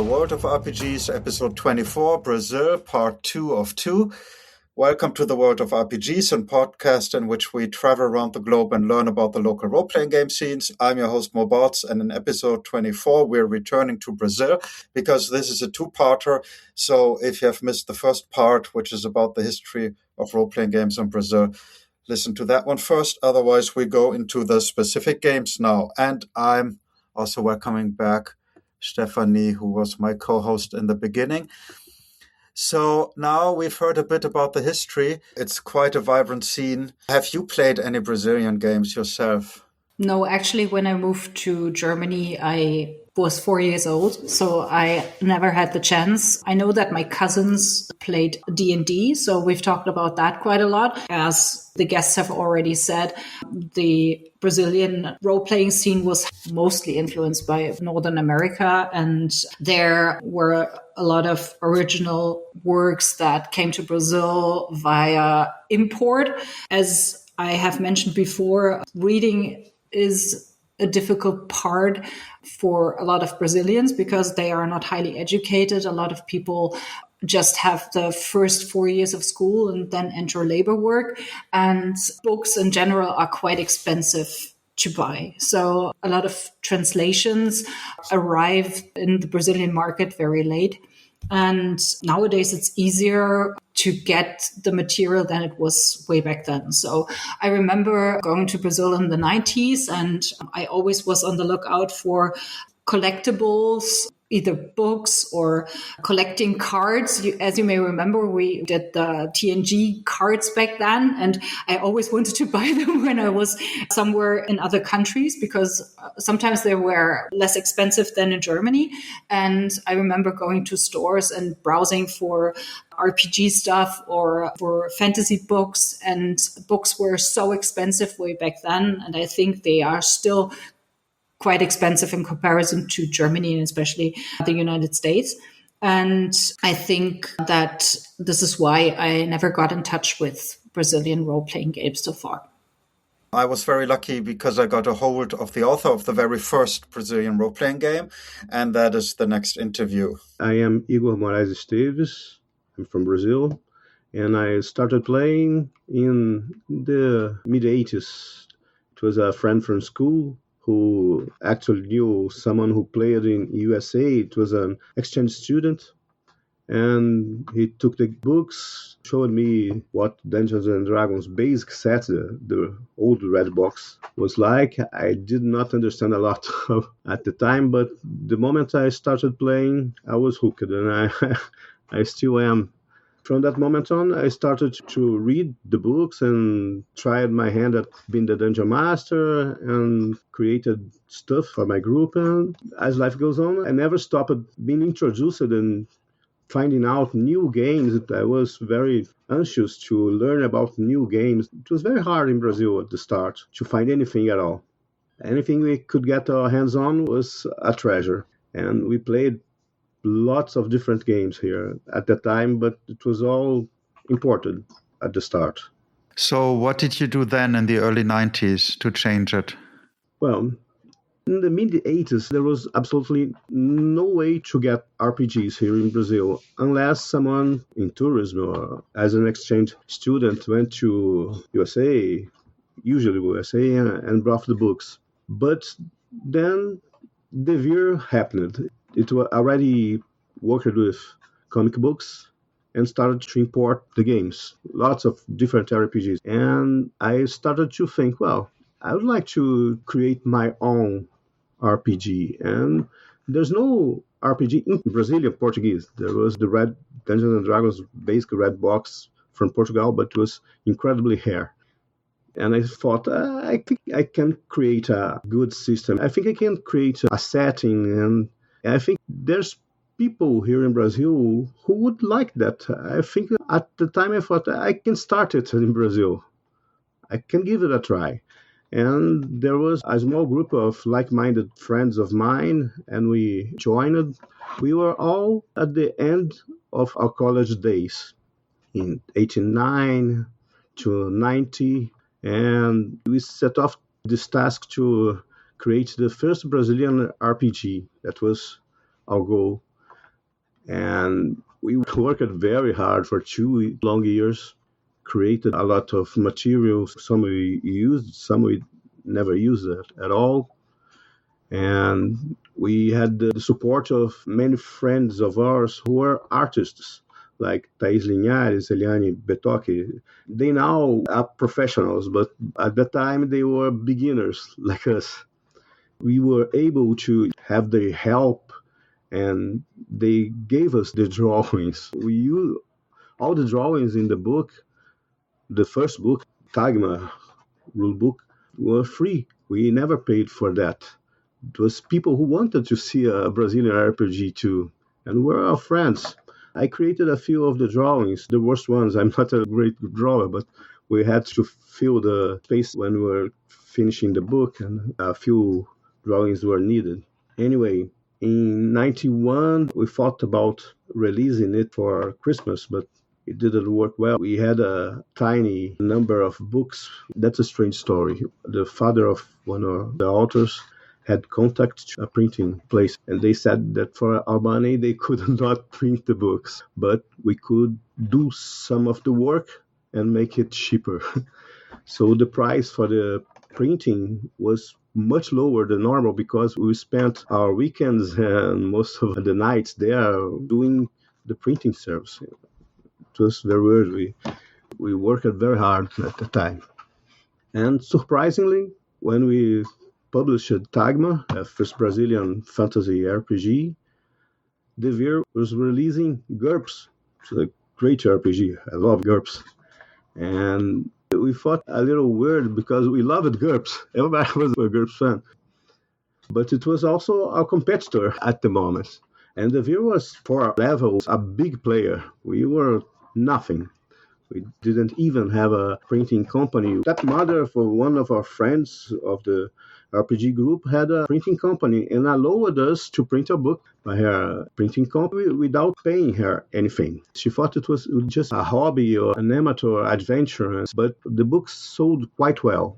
World of RPGs, episode 24, Brazil, part 2 of 2. Welcome to the World of RPGs, a podcast in which we travel around the globe and learn about the local role-playing game scenes. I'm your host, Mo Bartz, and in episode 24, we're returning to Brazil because this is a two-parter. So if you have missed the first part, which is about the history of role-playing games in Brazil, listen to that one first. Otherwise, we go into the specific games now. And I'm also welcoming back Stephanie, who was my co-host in the beginning. So now we've heard a bit about the history. It's quite a vibrant scene. Have you played any Brazilian games yourself? No, actually, when I moved to Germany, I was 4 years old, so I never had the chance. I know that my cousins played D&D, so we've talked about that quite a lot. As the guests have already said, the Brazilian role-playing scene was mostly influenced by Northern America, and there were a lot of original works that came to Brazil via import. As I have mentioned before, reading is a difficult part for a lot of Brazilians because they are not highly educated. A lot of people just have the first 4 years of school and then enter labor work. And books in general are quite expensive to buy. So a lot of translations arrive in the Brazilian market very late. And nowadays it's easier to get the material than it was way back then. So I remember going to Brazil in the 90s, and I always was on the lookout for collectibles, either books or collecting cards. As you may remember, we did the TNG cards back then, and I always wanted to buy them when I was somewhere in other countries because sometimes they were less expensive than in Germany. And I remember going to stores and browsing for RPG stuff or for fantasy books, and books were so expensive way back then, and I think they are still quite expensive in comparison to Germany and especially the United States. And I think that this is why I never got in touch with Brazilian role-playing games so far. I was very lucky because I got a hold of the author of the very first Brazilian role-playing game, and that is the next interview. I am Igor Moraes Esteves. I'm from Brazil, and I started playing in the mid-80s. It was a friend from school who actually knew someone who played in USA. It was an exchange student, and he took the books, showed me what Dungeons and Dragons basic set, the old red box, was like. I did not understand a lot at the time, but the moment I started playing, I was hooked, and I still am. From that moment on, I started to read the books and tried my hand at being the dungeon master and created stuff for my group. And as life goes on, I never stopped being introduced and finding out new games. I was very anxious to learn about new games. It was very hard in Brazil at the start to find anything at all. Anything we could get our hands on was a treasure. And we played lots of different games here at that time, but it was all imported at the start. So what did you do then in the early 90s to change it? Well, in the mid-80s, there was absolutely no way to get RPGs here in Brazil unless someone in tourism or as an exchange student went to USA, usually USA, and brought the books. But then the veer happened. It was already worked with comic books and started to import the games, lots of different RPGs. And I started to think, well, I would like to create my own RPG. And there's no RPG in Brazilian Portuguese. There was the Red Dungeons and Dragons basic red box from Portugal, but it was incredibly rare. And I thought, I think I can create a good system. I think I can create a setting, and I think there's people here in Brazil who would like that. I think at the time I thought I can start it in Brazil. I can give it a try. And there was a small group of like-minded friends of mine, and we joined. We were all at the end of our college days in 89 to 90. And we set off this task to create the first Brazilian RPG. That was our goal. And we worked very hard for 2 long years, created a lot of materials. Some we used, some we never used it at all. And we had the support of many friends of ours who were artists, like Thais Linhares, Eliane Betocchi. They now are professionals, but at that time they were beginners like us. We were able to have their help, and they gave us the drawings. We used all the drawings in the book. The first book, Tagma rule book, were free. We never paid for that. It was people who wanted to see a Brazilian RPG too, and were our friends. I created a few of the drawings, the worst ones. I'm not a great drawer, but we had to fill the space when we were finishing the book, and a few drawings were needed. Anyway, in 91, we thought about releasing it for Christmas, but it didn't work well. We had a tiny number of books. That's a strange story. The father of one of the authors had contacted a printing place, and they said that for our money they could not print the books, but we could do some of the work and make it cheaper. So the price for the printing was much lower than normal because we spent our weekends and most of the nights there doing the printing service. It was very weird. We worked very hard at the time. And surprisingly, when we published Tagma, a first Brazilian fantasy RPG, Devir was releasing GURPS. It's a great RPG. I love GURPS. And we thought a little weird because we loved GURPS. Everybody was a GURPS fan. But it was also our competitor at the moment. And Devir was, for our levels, a big player. We were nothing. We didn't even have a printing company. That mother for one of our friends of the RPG group had a printing company and allowed us to print a book by her printing company without paying her anything. She thought it was just a hobby or an amateur adventure, but the books sold quite well.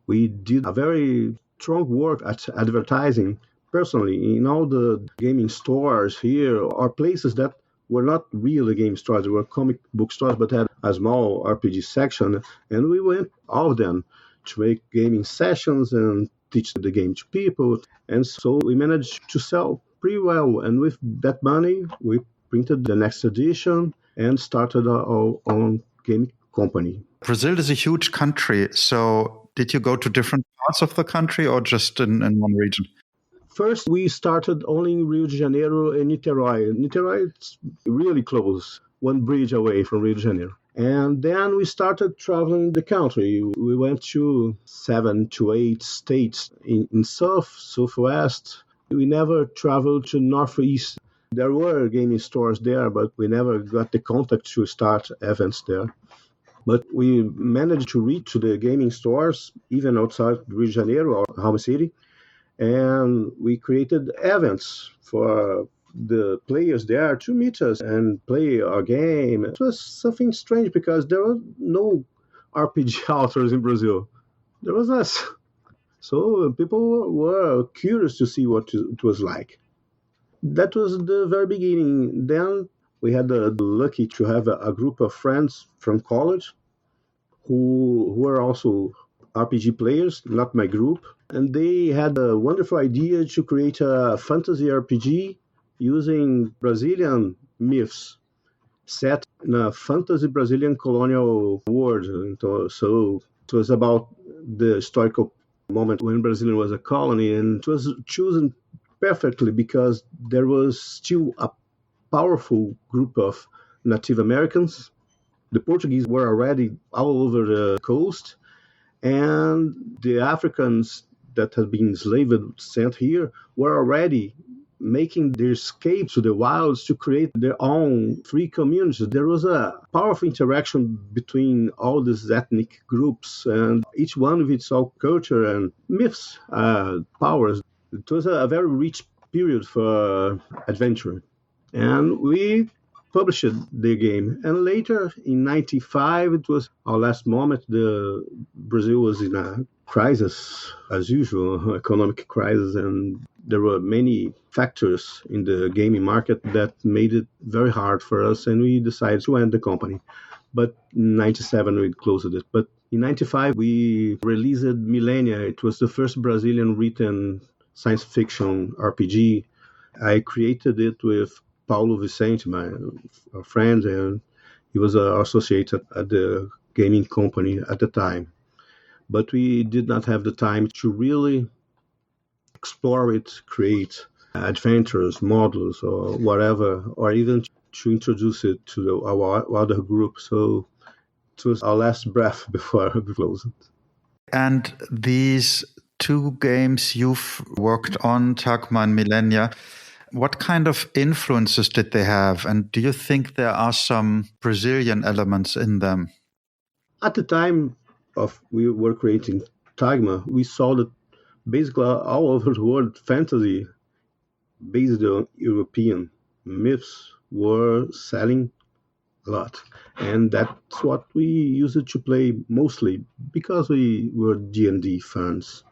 We did a very strong work at advertising personally in all the gaming stores here or places that were not really game stores. They were comic book stores but had a small RPG section, and we went all of them to make gaming sessions and teach the game to people. And so we managed to sell pretty well. And with that money, we printed the next edition and started our own game company. Brazil is a huge country. So did you go to different parts of the country or just in one region? First, we started only in Rio de Janeiro and Niterói. Niterói is really close, one bridge away from Rio de Janeiro. And then we started traveling the country. We went to 7 to 8 states in South, Southwest. We never traveled to Northeast. There were gaming stores there, but we never got the contact to start events there. But we managed to reach to the gaming stores, even outside Rio de Janeiro, our home city. And we created events for the players there to meet us and play our game. It was something strange because there were no RPG authors in Brazil. There was us. So people were curious to see what it was like. That was the very beginning. Then we had the lucky to have a group of friends from college who were also RPG players, not my group. And they had a wonderful idea to create a fantasy RPG using Brazilian myths set in a fantasy Brazilian colonial world. So it was about the historical moment when Brazil was a colony, and it was chosen perfectly because there was still a powerful group of Native Americans. The Portuguese were already all over the coast, and the Africans that had been enslaved sent here were already making their escape to the wilds to create their own free communities. There was a powerful interaction between all these ethnic groups, and each one with its own culture and myths, powers. It was a very rich period for adventure. And we published the game. And later, in 95, it was our last moment. Brazil was in a crisis, as usual, economic crisis, and there were many factors in the gaming market that made it very hard for us, and we decided to end the company. But in 97 we closed it. But in 95 we released Millennia. It was the first Brazilian written science fiction RPG. I created it with Paulo Vicente, my friend, and he was associated at the gaming company at the time. But we did not have the time to really explore it, create adventures, models, or whatever, or even to introduce it to our other group. So it was our last breath before we closed it. And these two games you've worked on, Tagma and Millennia, what kind of influences did they have? And do you think there are some Brazilian elements in them? At the time of we were creating Tagma, we saw that basically all over the world fantasy based on European myths were selling a lot. And that's what we used to play mostly because we were D&D fans.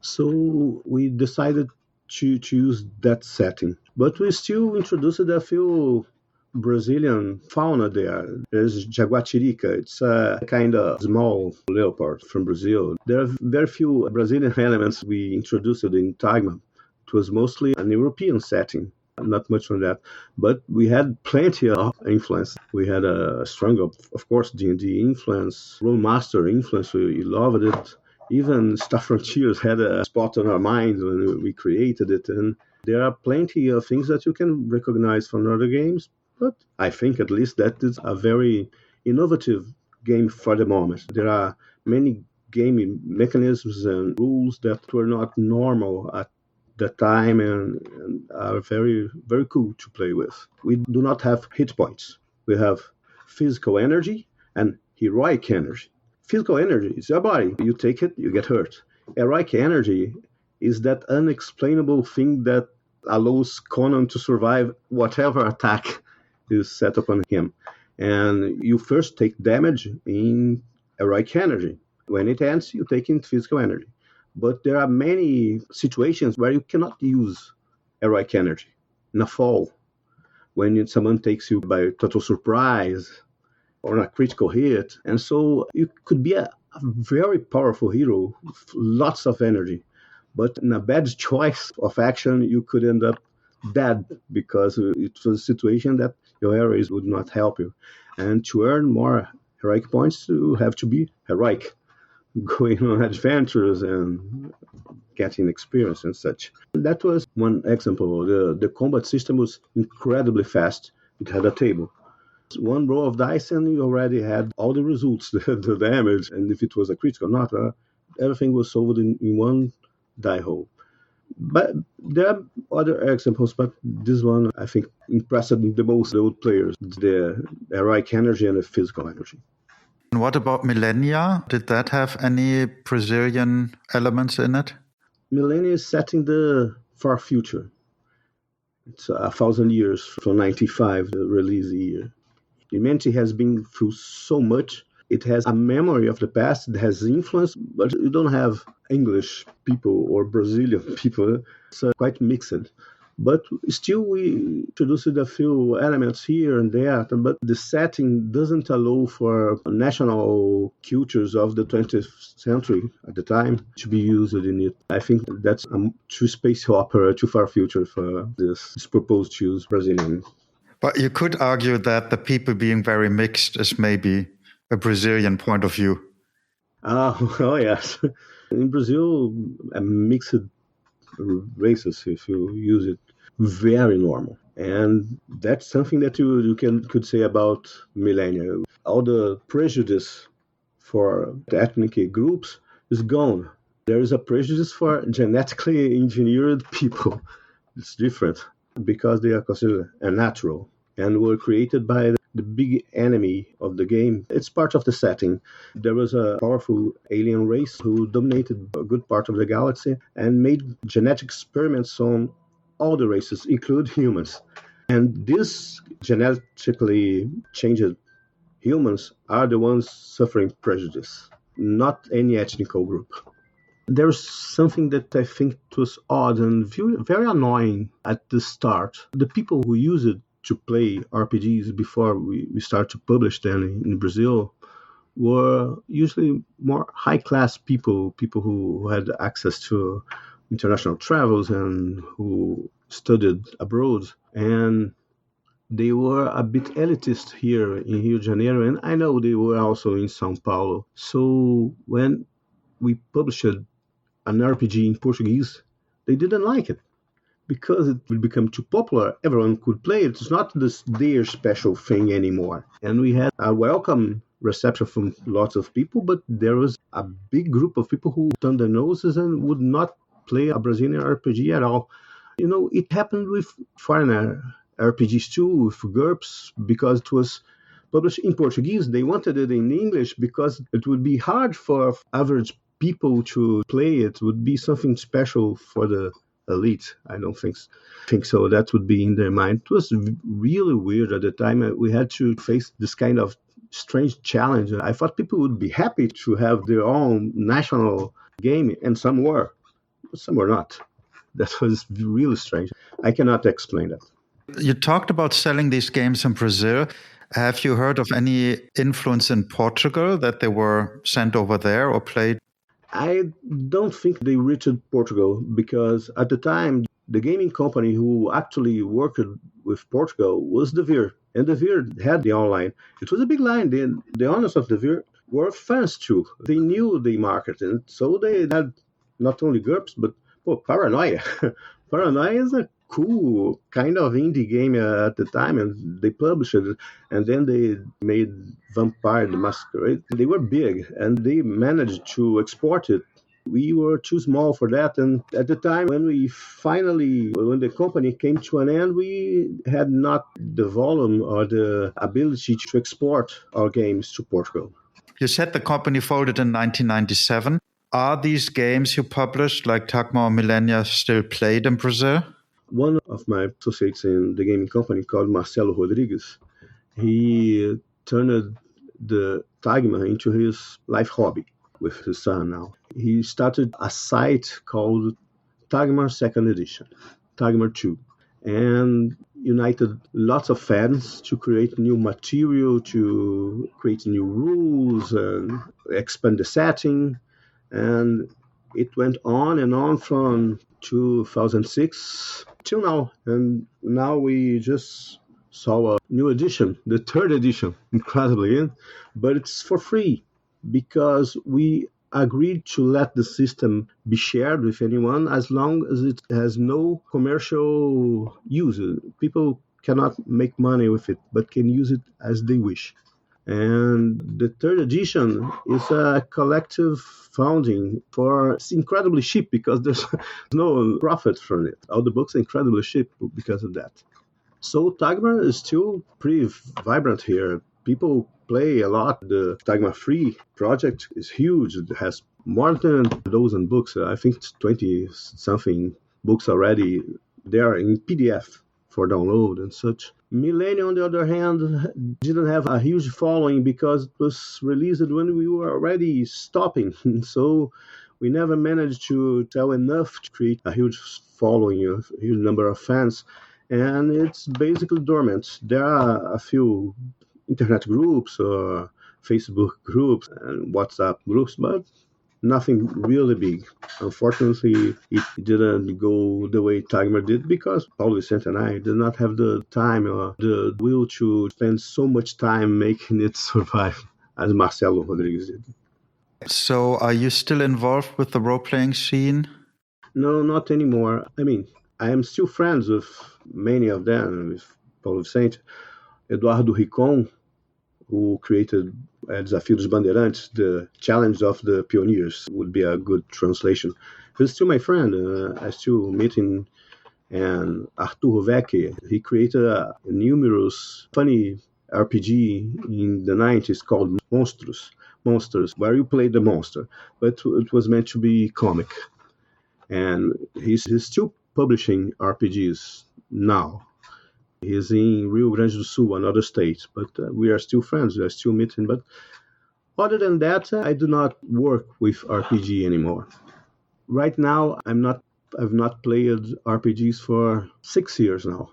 So we decided to use that setting. But we still introduced a few Brazilian fauna there. There's jaguatirica. It's a kind of small leopard from Brazil. There are very few Brazilian elements we introduced in Tagma. It was mostly an European setting, not much on that. But we had plenty of influence. We had a strong, of course, D&D influence, Rolemaster influence. We loved it. Even Star Frontiers had a spot on our minds when we created it. And there are plenty of things that you can recognize from other games. But I think at least that is a very innovative game for the moment. There are many gaming mechanisms and rules that were not normal at the time and are very, very cool to play with. We do not have hit points. We have physical energy and heroic energy. Physical energy is your body. You take it, you get hurt. Heroic energy is that unexplainable thing that allows Conan to survive whatever attack is set upon him. And you first take damage in heroic energy. When it ends, you take in physical energy. But there are many situations where you cannot use heroic energy. In a fall, when someone takes you by total surprise or a critical hit. And so you could be a very powerful hero with lots of energy. But in a bad choice of action, you could end up dead because it was a situation that your heroes would not help you. And to earn more heroic points, you have to be heroic, going on adventures and getting experience and such. That was one example. The combat system was incredibly fast. It had a table. One roll of dice and you already had all the results, the damage, and if it was a crit or not. Everything was solved in one die roll. But there are other examples, but this one, I think, impressed the most the old players, the heroic energy and the physical energy. And what about Millennia? Did that have any Brazilian elements in it? Millennia is set in the far future. It's 1,000 years from 95, the release year. Humanity has been through so much. It has a memory of the past, it has influence, but you don't have English people or Brazilian people. It's quite mixed. But still, we introduced a few elements here and there, but the setting doesn't allow for national cultures of the 20th century at the time to be used in it. I think that's a too space opera, too far future for this proposed to use Brazilian. But you could argue that the people being very mixed is maybe a Brazilian point of view. Oh yes. In Brazil, a mixed races, if you use it, very normal. And that's something that you could say about Millennia. All the prejudice for the ethnic groups is gone. There is a prejudice for genetically engineered people. It's different because they are considered unnatural and were created by the big enemy of the game. It's part of the setting. There was a powerful alien race who dominated a good part of the galaxy and made genetic experiments on all the races, including humans. And these genetically changed humans are the ones suffering prejudice, not any ethnic group. There's something that I think was odd and very annoying at the start. The people who use it to play RPGs before we start to publish them in Brazil were usually more high-class people who had access to international travels and who studied abroad. And they were a bit elitist here in Rio de Janeiro, and I know they were also in São Paulo. So when we published an RPG in Portuguese, they didn't like it because it would become too popular. Everyone could play it. It's not their special thing anymore. And we had a welcome reception from lots of people, but there was a big group of people who turned their noses and would not play a Brazilian RPG at all. It happened with foreign RPGs too, with GURPS, because it was published in Portuguese. They wanted it in English because it would be hard for average people to play it. It would be something special for the elite. I don't think so. That would be in their mind. It was really weird at the time. We had to face this kind of strange challenge. I thought people would be happy to have their own national game, and some were not. That was really strange. I cannot explain that. You talked about selling these games in Brazil. Have you heard of any influence in Portugal, that they were sent over there or played? I don't think they reached Portugal because at the time, the gaming company who actually worked with Portugal was Devir. And Devir had the online. It was a big line. The owners of Devir were fans too. They knew the market. And so they had not only GURPS, but Paranoia. Paranoia is a cool kind of indie game at the time, and they published it, and then they made Vampire the Masquerade. They were big, and they managed to export it. We were too small for that, and at the time when the company came to an end, we had not the volume or the ability to export our games to Portugal. You said the company folded in 1997. Are these games you published, like Tagma or Millennia, still played in Brazil? One of my associates in the gaming company, called Marcelo Rodrigues, he turned the Tagma into his life hobby with his son now. He started a site called Tagma Second Edition, Tagma 2, and united lots of fans to create new material, to create new rules, and expand the setting. And it went on and on from 2006 till now. And now we just saw a new edition, the third edition, incredibly, but it's for free because we agreed to let the system be shared with anyone as long as it has no commercial use. People cannot make money with it, but can use it as they wish. And the third edition is a collective founding for, it's incredibly cheap because there's no profit from it. All the books are incredibly cheap because of that. So Tagma is still pretty vibrant here. People play a lot. The Tagma Free project is huge. It has more than a dozen books. I think it's 20-something books already. They are in PDF for download and such. Millennia, on the other hand, didn't have a huge following because it was released when we were already stopping. So we never managed to sell enough to create a huge following, a huge number of fans. And it's basically dormant. There are a few internet groups or Facebook groups and WhatsApp groups, but nothing really big. Unfortunately, it didn't go the way Tagma did because Paulo Vicente and I did not have the time or the will to spend so much time making it survive as Marcelo Rodrigues did. So are you still involved with the role-playing scene? No, not anymore. I mean, I am still friends with many of them, with Paulo Vicente, Eduardo Ricon, who created Desafio dos Bandeirantes, the challenge of the pioneers would be a good translation. He's still my friend. I still meet him. And Arturo Vecchi, he created a numerous funny RPG in the 90s called Monsters, where you play the monster. But it was meant to be comic. And he's still publishing RPGs now. He's in Rio Grande do Sul, another state, but we are still friends. We are still meeting. But other than that, I do not work with RPG anymore. Right now, I've not played RPGs for 6 years now.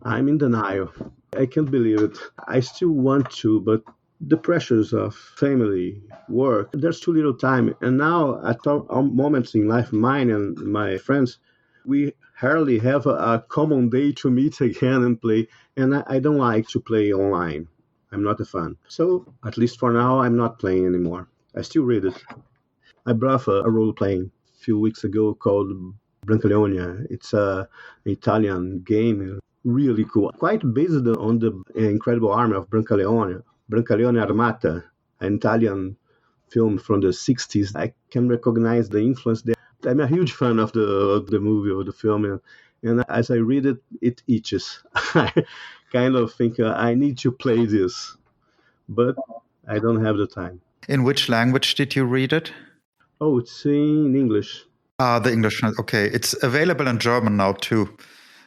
I'm in denial. I can't believe it. I still want to, but the pressures of family, work, there's too little time. And now, at our moments in life, mine and my friends, we hardly have a common day to meet again and play. And I don't like to play online. I'm not a fan. So, at least for now, I'm not playing anymore. I still read it. I brought a role playing a few weeks ago called Brancaleone. It's a Italian game, really cool. Quite based on the incredible army of Brancaleone, Brancaleone Armata, an Italian film from the 60s. I can recognize the influence there. I'm a huge fan of the movie or the film, and as I read it, it itches. I kind of think I need to play this, but I don't have the time. In which language did you read it? Oh, it's in English. The English. Okay. It's available in German now too,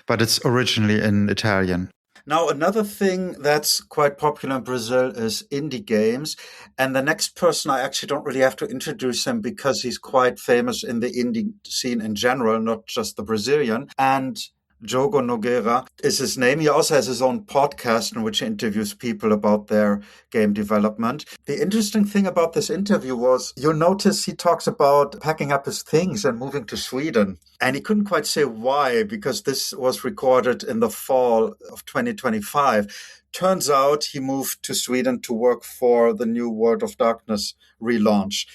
but it's originally in Italian. Now, another thing that's quite popular in Brazil is indie games. And the next person, I actually don't really have to introduce him because he's quite famous in the indie scene in general, not just the Brazilian. And Diogo Nogueira is his name. He also has his own podcast in which he interviews people about their game development. The interesting thing about this interview was you'll notice he talks about packing up his things and moving to Sweden. And he couldn't quite say why, because this was recorded in the fall of 2025. Turns out he moved to Sweden to work for the new World of Darkness relaunch.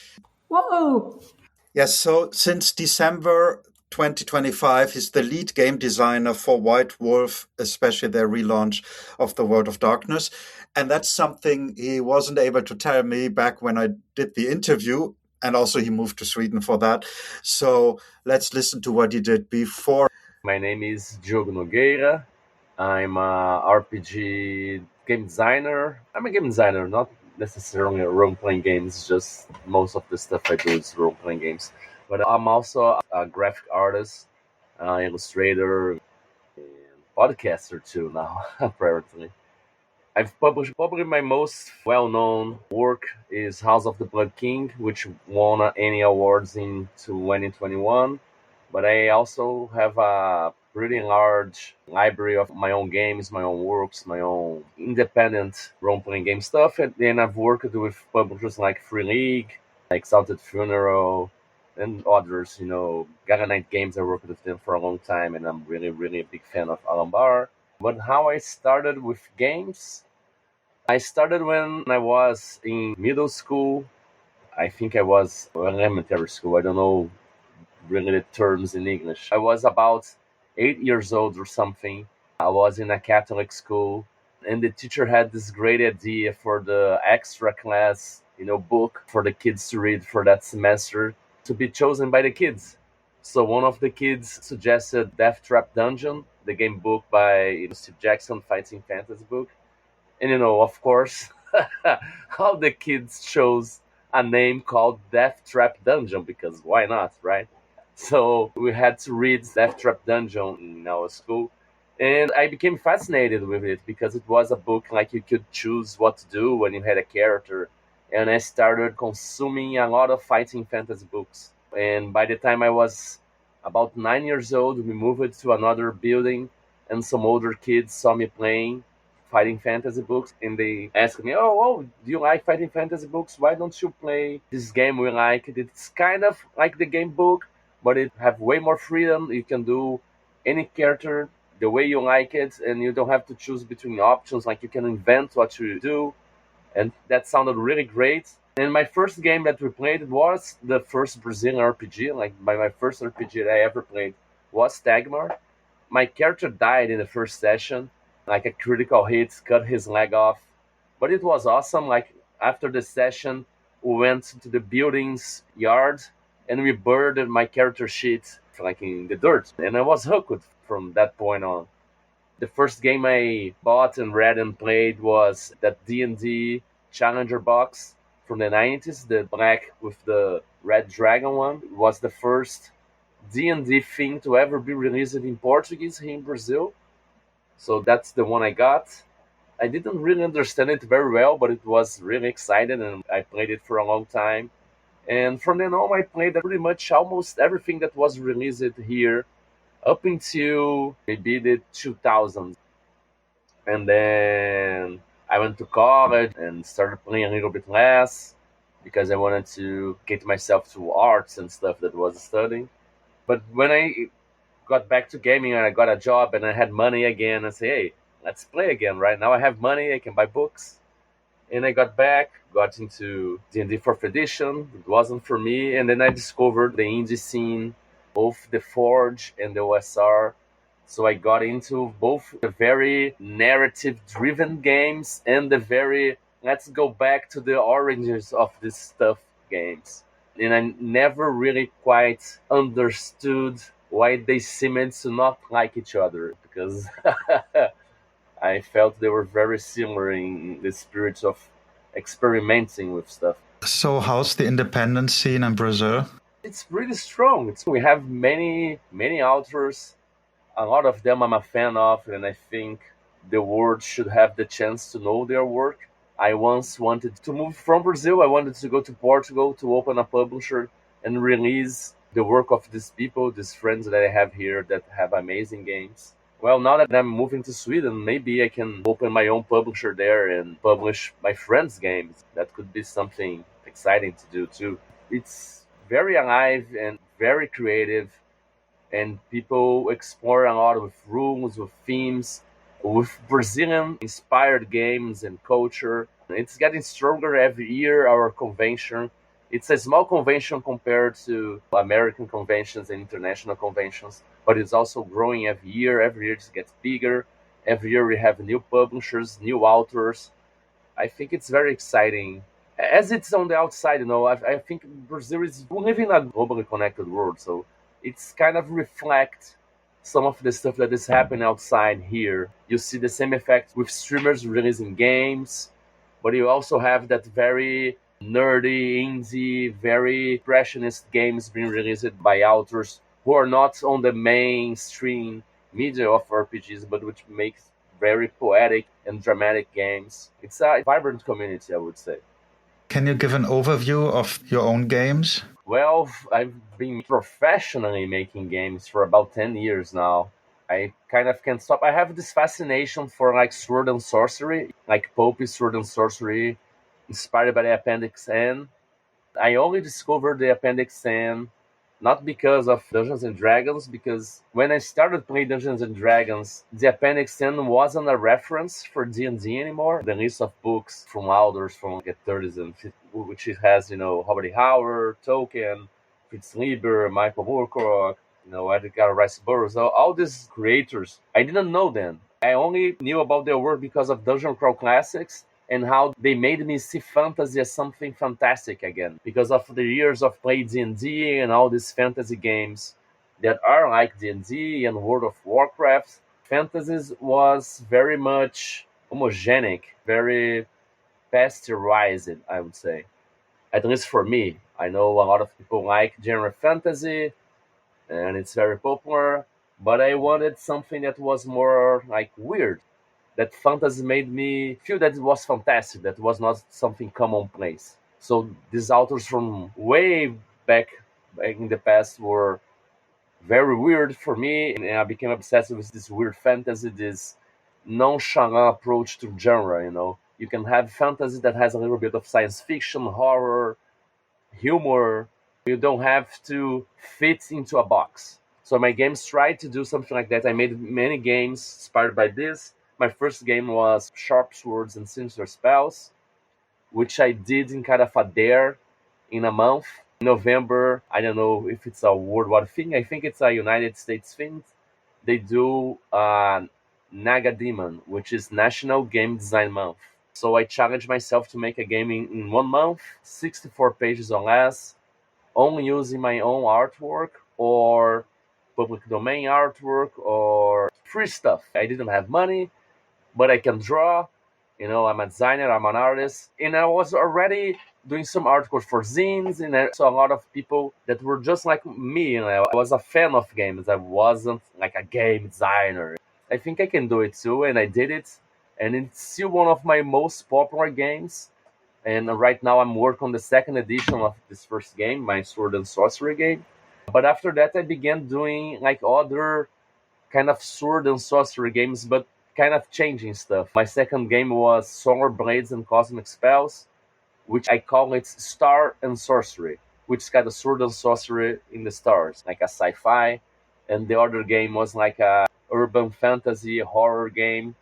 Whoa! Yes, so since December 2025, he's the lead game designer for White Wolf, especially their relaunch of the World of Darkness. And that's something he wasn't able to tell me back when I did the interview. And also he moved to Sweden for that. So let's listen to what he did before. My name is Diogo Nogueira. I'm a RPG game designer. I'm a game designer, not necessarily role-playing games, just most of the stuff I do is role-playing games. But I'm also a graphic artist, illustrator, and podcaster too now, apparently. I've published probably my most well-known work is House of the Blood King, which won Annie Awards in 2021. But I also have a pretty large library of my own games, my own works, my own independent role-playing game stuff. And then I've worked with publishers like Free League, Exalted Funeral, and others, Gaga Night Games. I worked with them for a long time, and I'm really, really a big fan of Alan Barr. But how I started with games, I started when I was in middle school. I think I was elementary school. I don't know really the terms in English. I was about 8 years old or something. I was in a Catholic school, and the teacher had this great idea for the extra class, book for the kids to read for that semester to be chosen by the kids. So one of the kids suggested Death Trap Dungeon, the game book by Steve Jackson, fighting fantasy book. And, of course, all the kids chose a name called Death Trap Dungeon, because why not, right? So we had to read Death Trap Dungeon in our school. And I became fascinated with it because it was a book like you could choose what to do when you had a character. And I started consuming a lot of fighting fantasy books. And by the time I was about 9 years old, we moved to another building, and some older kids saw me playing fighting fantasy books, and they asked me, oh, do you like fighting fantasy books? Why don't you play this game we like? It's kind of like the game book, but it have way more freedom. You can do any character the way you like it, and you don't have to choose between options. Like, you can invent what you do. And that sounded really great. And my first game that we played was the first Brazilian RPG. My first RPG that I ever played was Tagmar. My character died in the first session, like a critical hit, cut his leg off. But it was awesome. Like, after the session, we went to the building's yard and we burned my character sheet like in the dirt. And I was hooked from that point on. The first game I bought and read and played was that D&D Challenger box from the 90s, the black with the red dragon one. It was the first D&D thing to ever be released in Portuguese here in Brazil. So that's the one I got. I didn't really understand it very well, but it was really exciting, and I played it for a long time. And from then on, I played pretty much almost everything that was released here up until maybe the 2000s. And then I went to college and started playing a little bit less because I wanted to get myself to arts and stuff that I was studying. But when I got back to gaming and I got a job and I had money again, I say, hey, let's play again. Right now I have money, I can buy books. And I got back, got into D&D 4th edition. It wasn't for me. And then I discovered the indie scene, both the Forge and the OSR. So I got into both the very narrative-driven games and the very let's go back to the origins of this stuff games. And I never really quite understood why they seemed to not like each other because I felt they were very similar in the spirit of experimenting with stuff. So how's the independent scene in Brazil? It's really strong. We have many authors. A lot of them I'm a fan of, and I think the world should have the chance to know their work. I once wanted to move from Brazil. I wanted to go to Portugal to open a publisher and release the work of these people, these friends that I have here that have amazing games. Well, now that I'm moving to Sweden, maybe I can open my own publisher there and publish my friends' games. That could be something exciting to do too. It's very alive and very creative, and people explore a lot with rules, with themes, with Brazilian-inspired games and culture. It's getting stronger every year, our convention. It's a small convention compared to American conventions and international conventions, but it's also growing every year. Every year it gets bigger. Every year we have new publishers, new authors. I think it's very exciting. As it's on the outside, I think Brazil is living in a globally connected world, so it's kind of reflect some of the stuff that is happening outside here. You see the same effect with streamers releasing games, but you also have that very nerdy, indie, very impressionist games being released by authors who are not on the mainstream media of RPGs, but which makes very poetic and dramatic games. It's a vibrant community, I would say. Can you give an overview of your own games? Well, I've been professionally making games for about 10 years now. I kind of can't stop. I have this fascination for like sword and sorcery, like pulpy sword and sorcery, inspired by the Appendix N. I only discovered the Appendix N not because of Dungeons and Dragons, because when I started playing Dungeons and Dragons, the Appendix N wasn't a reference for D&D anymore. The list of books from authors from the 30s and 50s, which it has, Robert E. Howard, Tolkien, Fritz Leiber, Michael Moorcock, Edgar Rice Burroughs, all these creators. I didn't know them. I only knew about their work because of Dungeon Crawl Classics and how they made me see fantasy as something fantastic again. Because of the years of playing D&D and all these fantasy games that are like D&D and World of Warcraft, fantasy was very much homogenic, very pasteurized, I would say. At least for me. I know a lot of people like genre fantasy, and it's very popular, but I wanted something that was more like weird. That fantasy made me feel that it was fantastic, that was not something commonplace. So these authors from way back in the past were very weird for me, and I became obsessed with this weird fantasy, this nonchalant approach to genre. You can have fantasy that has a little bit of science fiction, horror, humor. You don't have to fit into a box. So my games tried to do something like that. I made many games inspired by this. My first game was Sharp Swords and Sinister Spells, which I did in kind of a dare in a month. In November, I don't know if it's a worldwide thing. I think it's a United States thing. They do Naga Demon, which is National Game Design Month. So I challenged myself to make a game in 1 month, 64 pages or less, only using my own artwork or public domain artwork or free stuff. I didn't have money, but I can draw. I'm a designer, I'm an artist. And I was already doing some artwork for zines, and I saw a lot of people that were just like me. I was a fan of games. I wasn't like a game designer. I think I can do it too, and I did it. And it's still one of my most popular games. And right now I'm working on the second edition of this first game, my Sword and Sorcery game. But after that, I began doing like other kind of Sword and Sorcery games, but kind of changing stuff. My second game was Solar Blades and Cosmic Spells, which I call it Star and Sorcery, which is kind of Sword and Sorcery in the stars, like a sci-fi. And the other game was like a urban fantasy horror game,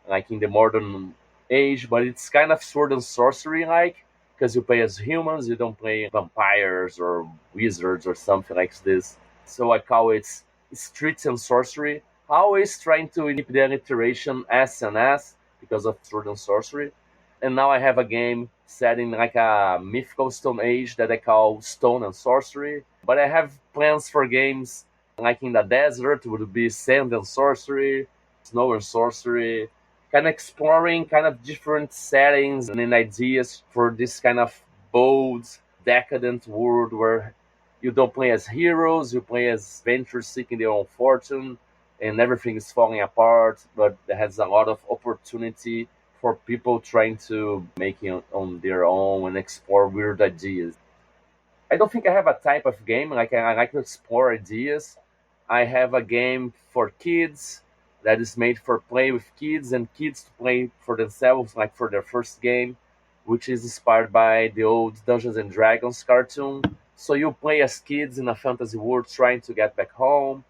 like in the modern age, but it's kind of Sword and Sorcery like, because you play as humans, you don't play vampires or wizards or something like this. So I call it Streets and Sorcery, always trying to keep the alliteration S and S because of Sword and Sorcery. And now I have a game set in like a mythical Stone Age that I call Stone and Sorcery. But I have plans for games like in the desert, would be Sand and Sorcery, Snow and Sorcery, kind of exploring kind of different settings and ideas for this kind of bold, decadent world where you don't play as heroes, you play as adventurers seeking their own fortune, and everything is falling apart, but it has a lot of opportunity for people trying to make it on their own and explore weird ideas. I don't think I have a type of game. Like I like to explore ideas. I have a game for kids that is made for play with kids and kids to play for themselves, like for their first game, which is inspired by the old Dungeons and Dragons cartoon. So you play as kids in a fantasy world trying to get back home.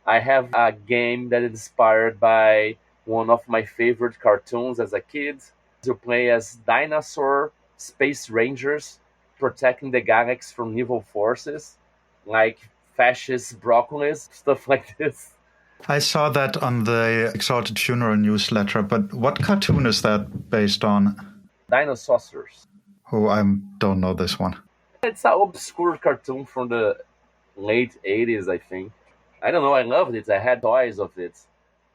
I have a game that is inspired by one of my favorite cartoons as a kid. You play as dinosaur space rangers protecting the galaxy from evil forces, like fascist broccolis, stuff like this. I saw that on the Exalted Funeral newsletter, but what cartoon is that based on? Dinosaurs. Oh, I don't know this one. It's an obscure cartoon from the late 80s, I think. I don't know, I loved it. I had toys of it.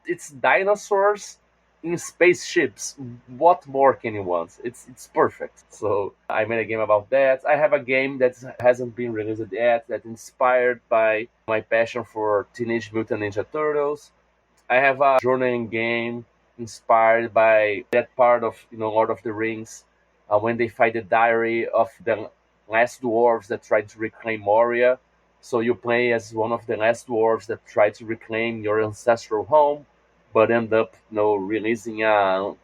It's dinosaurs in spaceships. What more can you want? It's perfect. So I made a game about that. I have a game that hasn't been released yet that's inspired by my passion for Teenage Mutant Ninja Turtles. I have a journaling game inspired by that part of Lord of the Rings when they find the diary of the last dwarves that tried to reclaim Moria. So you play as one of the last dwarves that try to reclaim your ancestral home, but end up, releasing an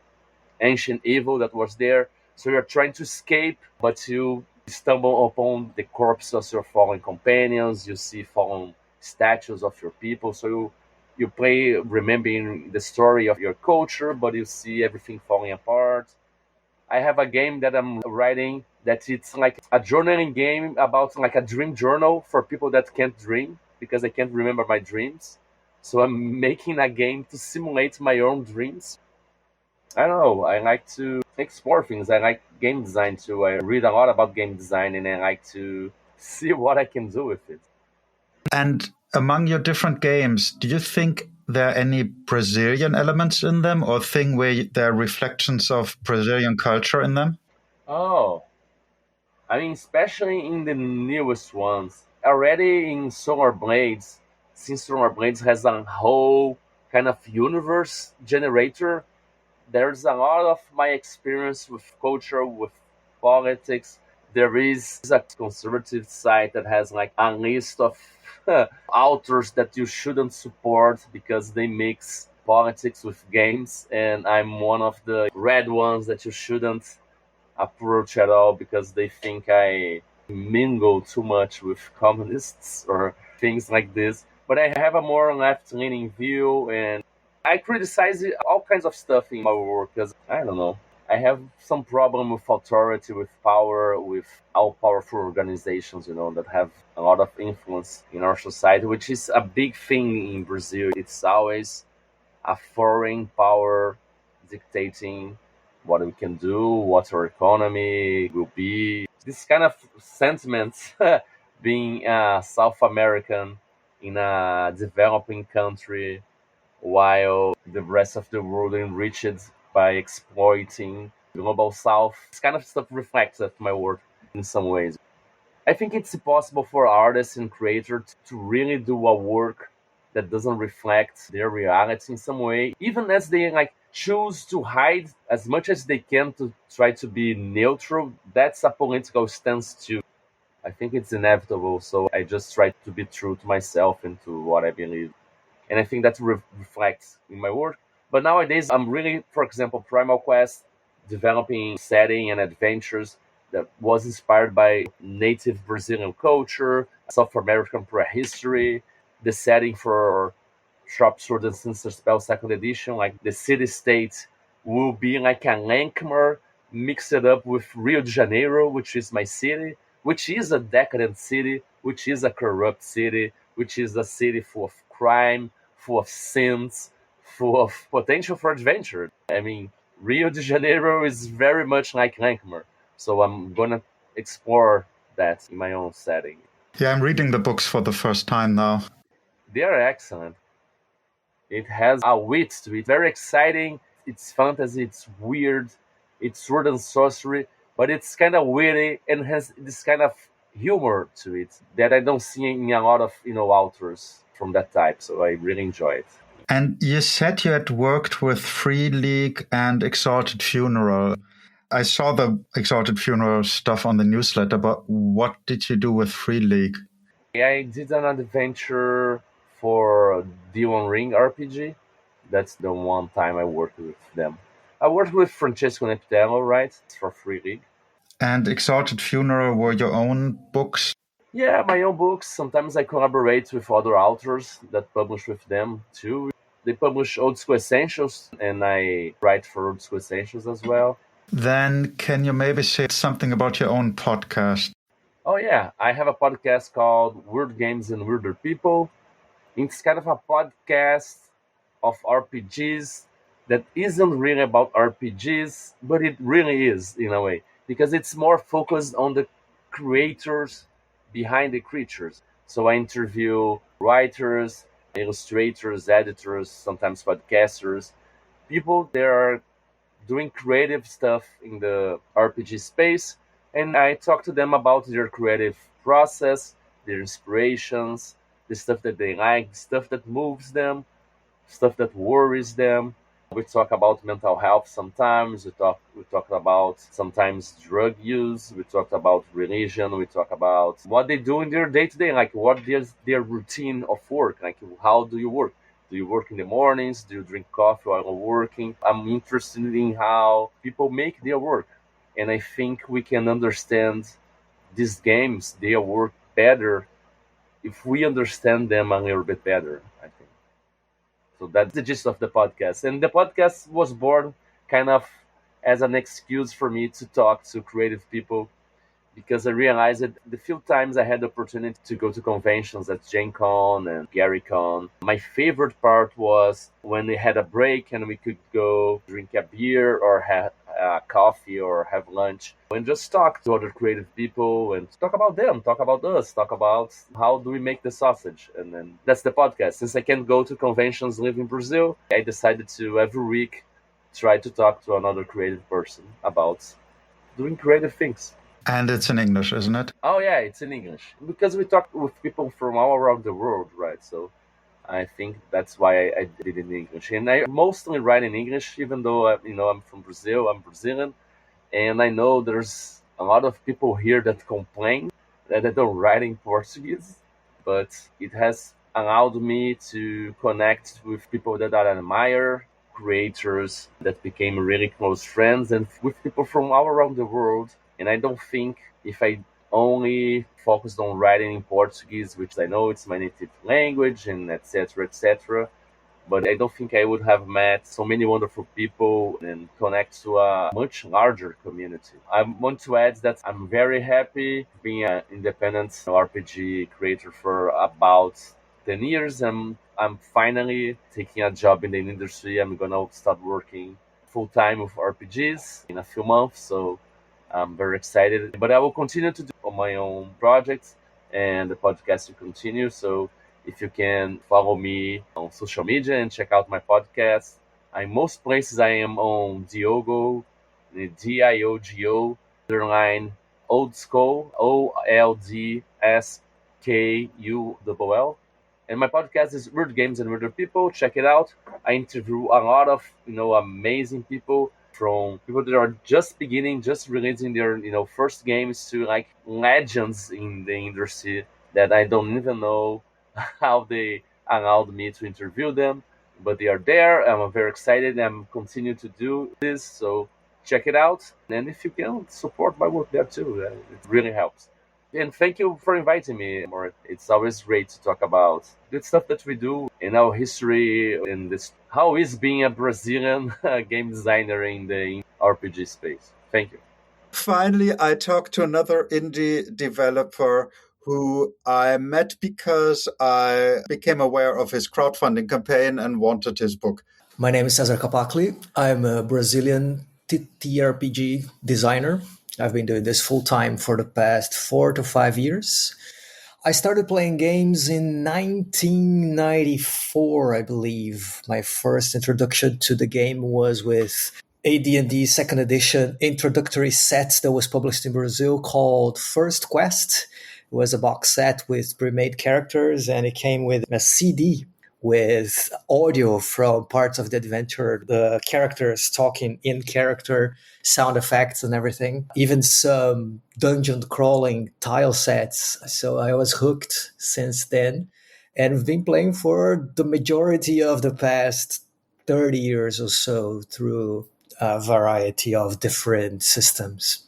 ancient evil that was there. So you're trying to escape, but you stumble upon the corpses of your fallen companions. You see fallen statues of your people. So you play remembering the story of your culture, but you see everything falling apart. I have a game that I'm writing that it's like a journaling game about like a dream journal for people that can't dream because I can't remember my dreams. So I'm making a game to simulate my own dreams. I don't know. I like to explore things. I like game design too. I read a lot about game design and I like to see what I can do with it. And among your different games, do you think there are any Brazilian elements in them or thing where there are reflections of Brazilian culture in them? Oh, I mean, especially in the newest ones. Already in Solar Blades, since Solar Blades has a whole kind of universe generator, there's a lot of my experience with culture, with politics. There is a conservative site that has like a list of authors that you shouldn't support because they mix politics with games, and I'm one of the red ones that you shouldn't approach at all because they think I mingle too much with communists or things like this. But I have a more left-leaning view, and I criticize all kinds of stuff in my work because, I don't know, I have some problem with authority, with power, with all powerful organizations, that have a lot of influence in our society, which is a big thing in Brazil. It's always a foreign power dictating what we can do, what our economy will be. This kind of sentiment, being a South American in a developing country, while the rest of the world enriched by exploiting global South. This kind of stuff reflects of my work in some ways. I think it's possible for artists and creators to really do a work that doesn't reflect their reality in some way, even as they like choose to hide as much as they can to try to be neutral, that's a political stance too. I think it's inevitable, so I just try to be true to myself and to what I believe. And I think that reflects in my work. But nowadays, I'm really, for example, Primal Quest, developing setting and adventures that was inspired by native Brazilian culture, South American prehistory, the setting for Sharp Sword and Sinister Spell Second Edition, like the city state will be like a Lankmer mixed up with Rio de Janeiro, which is my city, which is a decadent city, which is a corrupt city, which is a city full of crime, full of sins, full of potential for adventure. I mean, Rio de Janeiro is very much like Lankmer, so I'm gonna explore that in my own setting. Yeah, I'm reading the books for the first time now. They are excellent. It has a wit to it, very exciting. It's fantasy, it's weird, it's sword and sorcery, but it's kind of witty and has this kind of humor to it that I don't see in a lot of authors from that type. So I really enjoy it. And you said you had worked with Free League and Exalted Funeral. I saw the Exalted Funeral stuff on the newsletter, but what did you do with Free League? I did an adventure for D1 Ring RPG. That's the one time I worked with them. I worked with Francesco Neptello, right, for Free League. And Exalted Funeral were your own books? Yeah, my own books. Sometimes I collaborate with other authors that publish with them too. They publish Old School Essentials, and I write for Old School Essentials as well. Then can you maybe say something about your own podcast? Oh yeah, I have a podcast called Weird Games and Weirder People. It's kind of a podcast of RPGs that isn't really about RPGs, but it really is in a way, because it's more focused on the creators behind the creatures. So I interview writers, illustrators, editors, sometimes podcasters, people that are doing creative stuff in the RPG space, and I talk to them about their creative process, their inspirations, the stuff that they like, stuff that moves them, stuff that worries them. We talk about mental health sometimes. We talk about sometimes drug use. We talk about religion. We talk about what they do in their day to day, like what is their routine of work, like how do you work? Do you work in the mornings? Do you drink coffee while working? I'm interested in how people make their work, and I think we can understand these games, their work better if we understand them a little bit better, I think. So that's the gist of the podcast. And the podcast was born kind of as an excuse for me to talk to creative people, because I realized that the few times I had the opportunity to go to conventions at Gen Con and GaryCon, my favorite part was when we had a break and we could go drink a beer or have coffee or have lunch and just talk to other creative people and talk about them, talk about us, talk about how do we make the sausage. And then that's the podcast. Since I can't go to conventions live in Brazil, I decided to every week try to talk to another creative person about doing creative things. And it's in English, isn't it? Oh yeah, it's in English because we talk with people from all around the world, right? So I think that's why I did it in English, and I mostly write in English, even though I'm from Brazil, I'm Brazilian, and I know there's a lot of people here that complain that I don't write in Portuguese, but it has allowed me to connect with people that I admire, creators that became really close friends, and with people from all around the world. And I don't think if I only focused on writing in Portuguese, which I know it's my native language and etc., but I don't think I would have met so many wonderful people and connect to a much larger community. I want to add that I'm very happy being an independent RPG creator for about 10 years. I'm finally taking a job in the industry. I'm going to start working full-time with RPGs in a few months, so I'm very excited, but I will continue to do on my own projects, and the podcast will continue. So if you can follow me on social media and check out my podcast, in most places I am on Diogo, Diogo _ Old Skull, OLDSKULL. And my podcast is Weird Games and Weirder People. Check it out. I interview a lot of amazing people, from people that are just beginning, just releasing their first games, to like legends in the industry that I don't even know how they allowed me to interview them, but they are there. I'm very excited. I'm continue to do this, so check it out. And if you can support my work there too, it really helps. And thank you for inviting me, Moritz. It's always great to talk about good stuff that we do in our history, in this how is being a Brazilian game designer in the RPG space. Thank you. Finally, I talked to another indie developer who I met because I became aware of his crowdfunding campaign and wanted his book. My name is Cesar Capacli. I'm a Brazilian TTRPG designer. I've been doing this full time for the past 4 to 5 years. I started playing games in 1994, I believe. My first introduction to the game was with AD&D second edition introductory set that was published in Brazil called First Quest. It was a box set with pre-made characters, and it came with a CD with audio from parts of the adventure, the characters talking in character, sound effects and everything, even some dungeon crawling tile sets. So I was hooked since then, and I've been playing for the majority of the past 30 years or so through a variety of different systems.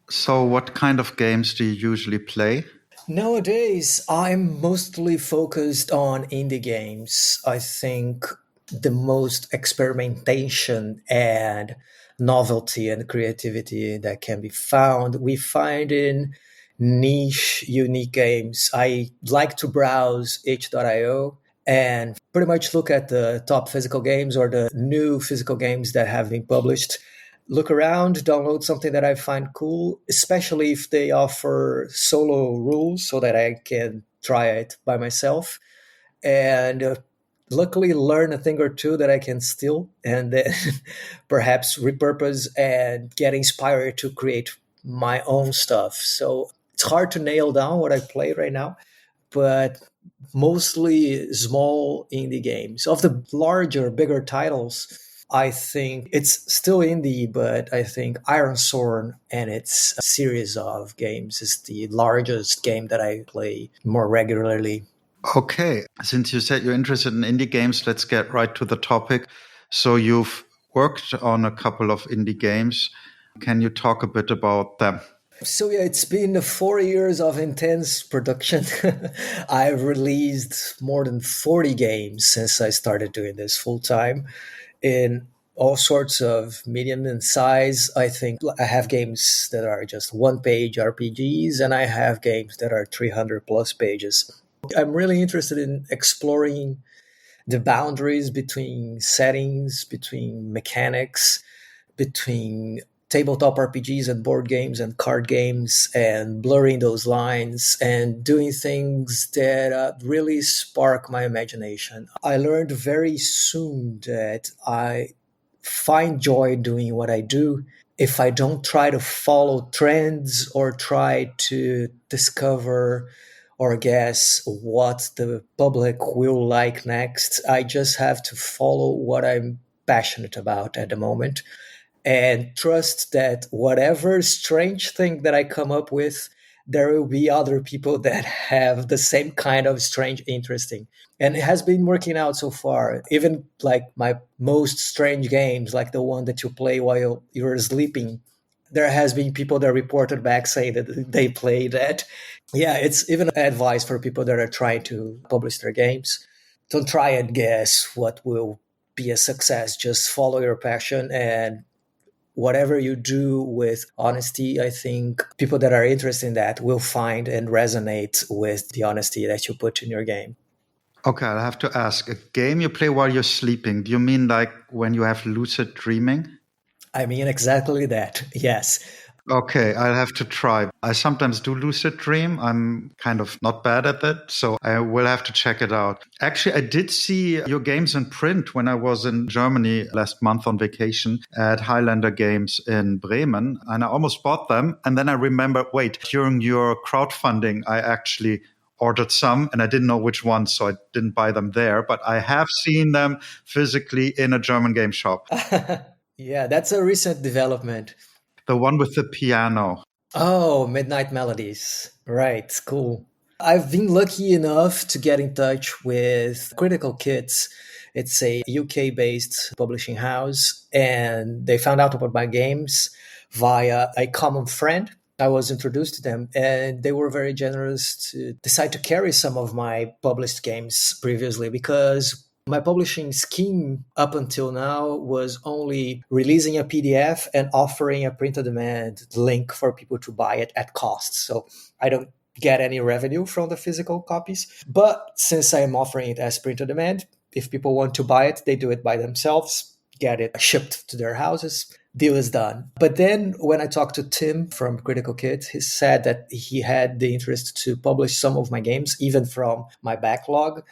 So what kind of games do you usually play? Nowadays, I'm mostly focused on indie games. I think the most experimentation and novelty and creativity that can be found, we find in niche, unique games. I like to browse itch.io and pretty much look at the top physical games or the new physical games that have been published. Look around, download something that I find cool, especially if they offer solo rules so that I can try it by myself. And luckily learn a thing or two that I can steal and then perhaps repurpose and get inspired to create my own stuff. So it's hard to nail down what I play right now, but mostly small indie games. Of the larger, bigger titles, I think it's still indie, but I think Ironsworn and its series of games is the largest game that I play more regularly. Okay, since you said you're interested in indie games, let's get right to the topic. So you've worked on a couple of indie games. Can you talk a bit about them? So yeah, it's been 4 years of intense production. I've released more than 40 games since I started doing this full time in all sorts of medium and size. I think I have games that are just one-page RPGs, and I have games that are 300 plus pages. I'm really interested in exploring the boundaries between settings, between mechanics, between tabletop RPGs and board games and card games, and blurring those lines and doing things that really spark my imagination. I learned very soon that I find joy doing what I do if I don't try to follow trends or try to discover or guess what the public will like next. I just have to follow what I'm passionate about at the moment and trust that whatever strange thing that I come up with, there will be other people that have the same kind of strange interesting. And it has been working out so far. Even like my most strange games, like the one that you play while you're sleeping, there has been people that reported back saying that they play that. Yeah, it's even advice for people that are trying to publish their games. Don't try and guess what will be a success. Just follow your passion, and whatever you do with honesty, I think people that are interested in that will find and resonate with the honesty that you put in your game. Okay, I'll have to ask, a game you play while you're sleeping, do you mean like when you have lucid dreaming? I mean exactly that, yes. Okay, I'll have to try. I sometimes do lucid dream. I'm kind of not bad at that, so I will have to check it out. Actually, I did see your games in print when I was in Germany last month on vacation at Highlander Games in Bremen, and I almost bought them. And then I remembered, wait, during your crowdfunding, I actually ordered some, and I didn't know which ones, so I didn't buy them there. But I have seen them physically in a German game shop. Yeah, that's a recent development. The one with the piano. Oh, Midnight Melodies. Right, cool. I've been lucky enough to get in touch with Critical Kids. It's a UK-based publishing house, and they found out about my games via a common friend. I was introduced to them, and they were very generous to decide to carry some of my published games previously, because my publishing scheme up until now was only releasing a PDF and offering a print-on-demand link for people to buy it at cost. So I don't get any revenue from the physical copies. But since I am offering it as print-on-demand, if people want to buy it, they do it by themselves, get it shipped to their houses. Deal is done. But then when I talked to Tim from Critical Kid, he said that he had the interest to publish some of my games, even from my backlog.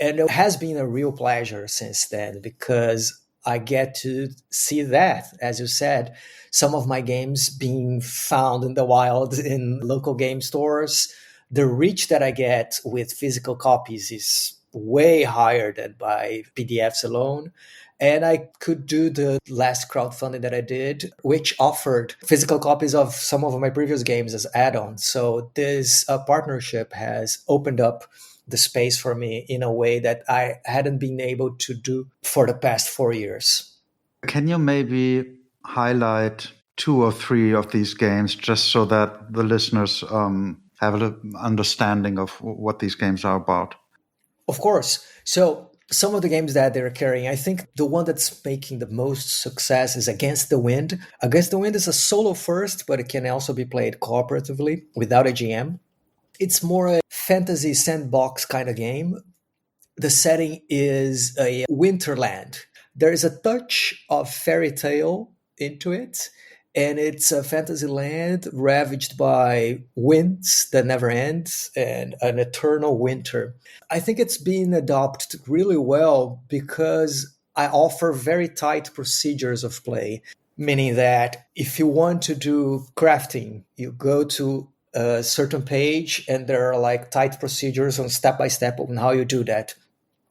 And it has been a real pleasure since then, because I get to see that, as you said, some of my games being found in the wild in local game stores. The reach that I get with physical copies is way higher than by PDFs alone. And I could do the last crowdfunding that I did, which offered physical copies of some of my previous games as add-ons. So this partnership has opened up the space for me in a way that I hadn't been able to do for the past 4 years. Can you maybe highlight 2 or 3 of these games just so that the listeners have an understanding of what these games are about? Of course. So some of the games that they're carrying, I think the one that's making the most success is Against the Wind. Against the Wind is a solo first, but it can also be played cooperatively without a GM. It's more a fantasy sandbox kind of game. The setting is a winterland. There is a touch of fairy tale into it, and it's a fantasy land ravaged by winds that never end and an eternal winter. I think it's been adopted really well because I offer very tight procedures of play, meaning that if you want to do crafting, you go to a certain page and there are like tight procedures on step-by-step on how you do that.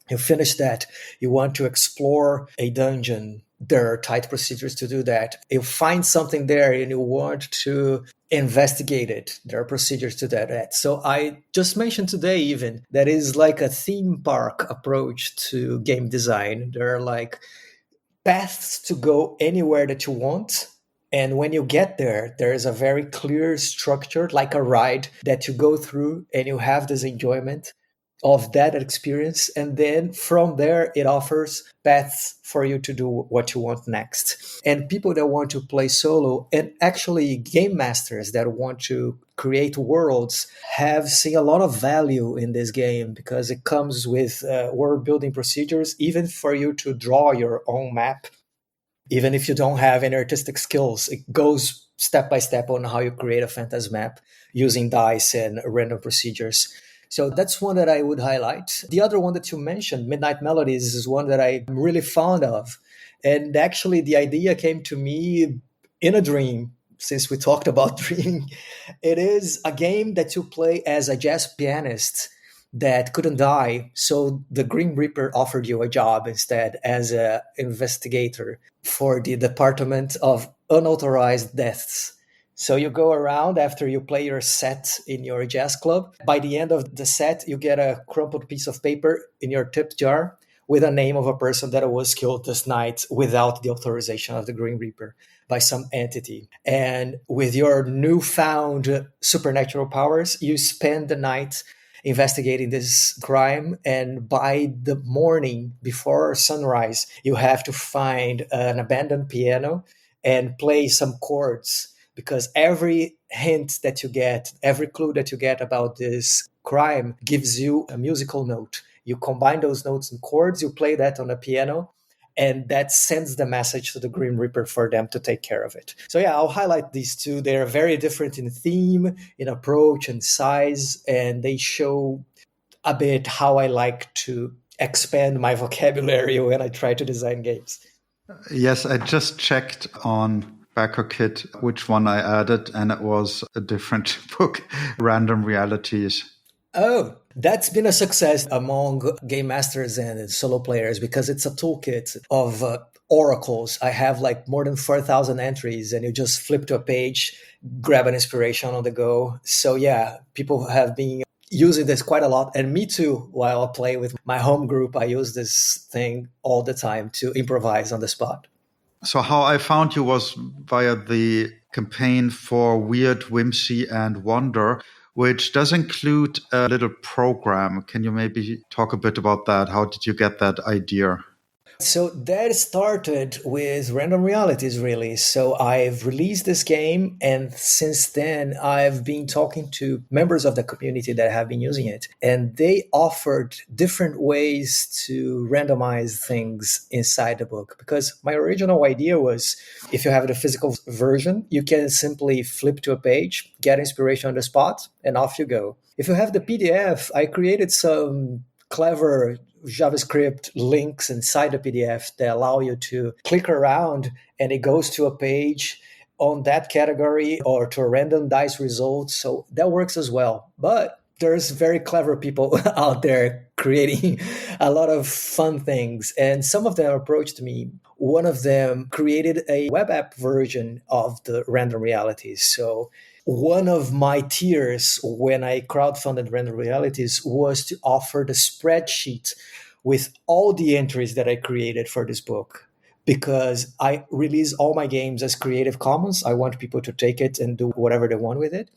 You finish that, you want to explore a dungeon, there are tight procedures to do that. You find something there and you want to investigate it, there are procedures to that. So I just mentioned today even that is like a theme park approach to game design. There are like paths to go anywhere that you want. And when you get there, there is a very clear structure, like a ride that you go through and you have this enjoyment of that experience. And then from there, it offers paths for you to do what you want next. And people that want to play solo, and actually game masters that want to create worlds, have seen a lot of value in this game because it comes with world building procedures, even for you to draw your own map. Even if you don't have any artistic skills, it goes step by step on how you create a fantasy map using dice and random procedures. So that's one that I would highlight. The other one that you mentioned, Midnight Melodies, is one that I'm really fond of. And actually, the idea came to me in a dream, since we talked about dreaming. It is a game that you play as a jazz pianist that couldn't die. So the Grim Reaper offered you a job instead as an investigator for the Department of Unauthorized Deaths. So you go around after you play your set in your jazz club. By the end of the set, you get a crumpled piece of paper in your tip jar with a name of a person that was killed this night without the authorization of the Grim Reaper by some entity. And with your newfound supernatural powers, you spend the night investigating this crime, and by the morning before sunrise, you have to find an abandoned piano and play some chords, because every hint that you get, every clue that you get about this crime gives you a musical note. You combine those notes and chords, you play that on a piano, and that sends the message to the Grim Reaper for them to take care of it. So yeah, I'll highlight these two. They're very different in theme, in approach, and size, and they show a bit how I like to expand my vocabulary when I try to design games. Yes, I just checked on BackerKit which one I added, and it was a different book, Random Realities. Oh, that's been a success among game masters and solo players because it's a toolkit of oracles. I have like more than 4,000 entries, and you just flip to a page, grab an inspiration on the go. So, yeah, people have been using this quite a lot. And me too, while I play with my home group, I use this thing all the time to improvise on the spot. So how I found you was via the campaign for Weird, Whimsy, and Wonder, which does include a little program. Can you maybe talk a bit about that? How did you get that idea? So that started with Random Realities, really. So I've released this game, and since then, I've been talking to members of the community that have been using it. And they offered different ways to randomize things inside the book. Because my original idea was if you have the physical version, you can simply flip to a page, get inspiration on the spot, and off you go. If you have the PDF, I created some clever JavaScript links inside the PDF that allow you to click around and it goes to a page on that category or to a random dice result. So that works as well. But there's very clever people out there creating a lot of fun things. And some of them approached me. One of them created a web app version of the Random Realities. So one of my tiers when I crowdfunded Random Realities was to offer the spreadsheet with all the entries that I created for this book. Because I release all my games as Creative Commons. I want people to take it and do whatever they want with it.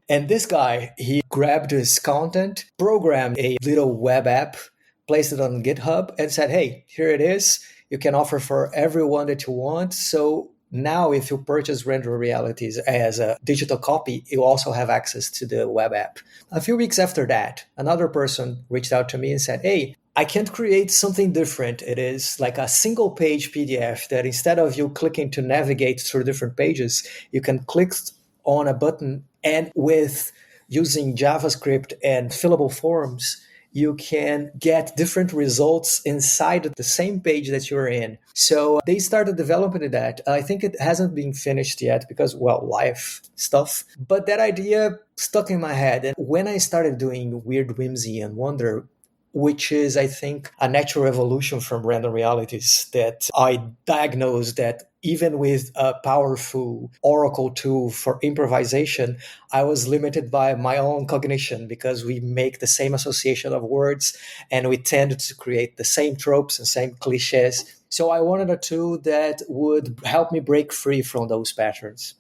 And this guy, he grabbed his content, programmed a little web app, placed it on GitHub, and said, hey, here it is. You can offer for everyone that you want. So now, if you purchase Random Realities as a digital copy, you also have access to the web app. A few weeks after that, another person reached out to me and said, hey, I can't create something different. It is like a single page PDF that instead of you clicking to navigate through different pages, you can click on a button, and with using JavaScript and fillable forms, you can get different results inside the same page that you're in. So they started developing that. I think it hasn't been finished yet because, well, life stuff. But that idea stuck in my head. And when I started doing Weird, Whimsy, and Wonder, which is, I think, a natural evolution from Random Realities, that I diagnosed that even with a powerful Oracle tool for improvisation, I was limited by my own cognition because we make the same association of words and we tend to create the same tropes and same cliches. So I wanted a tool that would help me break free from those patterns.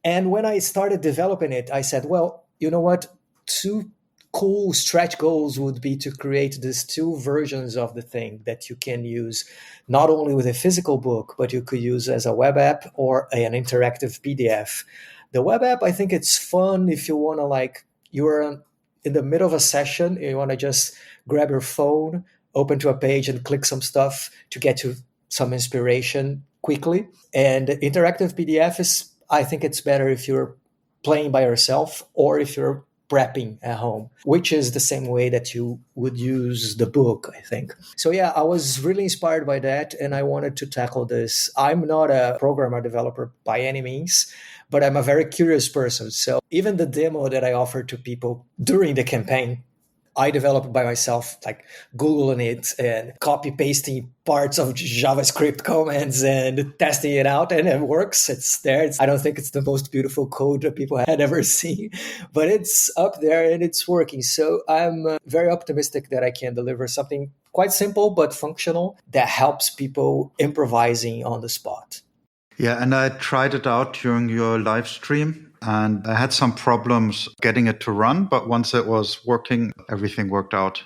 And when I started developing it, I said, well, you know what? Two cool stretch goals would be to create these two versions of the thing that you can use not only with a physical book, but you could use as a web app or an interactive PDF. The web app, I think it's fun if you want to, like, you're in the middle of a session, you want to just grab your phone, open to a page and click some stuff to get to some inspiration quickly. And interactive PDF is, I think it's better if you're playing by yourself or if you're prepping at home, which is the same way that you would use the book, I think. So yeah, I was really inspired by that and I wanted to tackle this. I'm not a programmer developer by any means, but I'm a very curious person. So even the demo that I offered to people during the campaign, I developed by myself, like Googling it and copy pasting parts of JavaScript commands and testing it out, and it works. It's there. I don't think it's the most beautiful code that people had ever seen, but it's up there and it's working. So I'm very optimistic that I can deliver something quite simple but functional that helps people improvising on the spot. Yeah, and I tried it out during your live stream. And I had some problems getting it to run, but once it was working, everything worked out.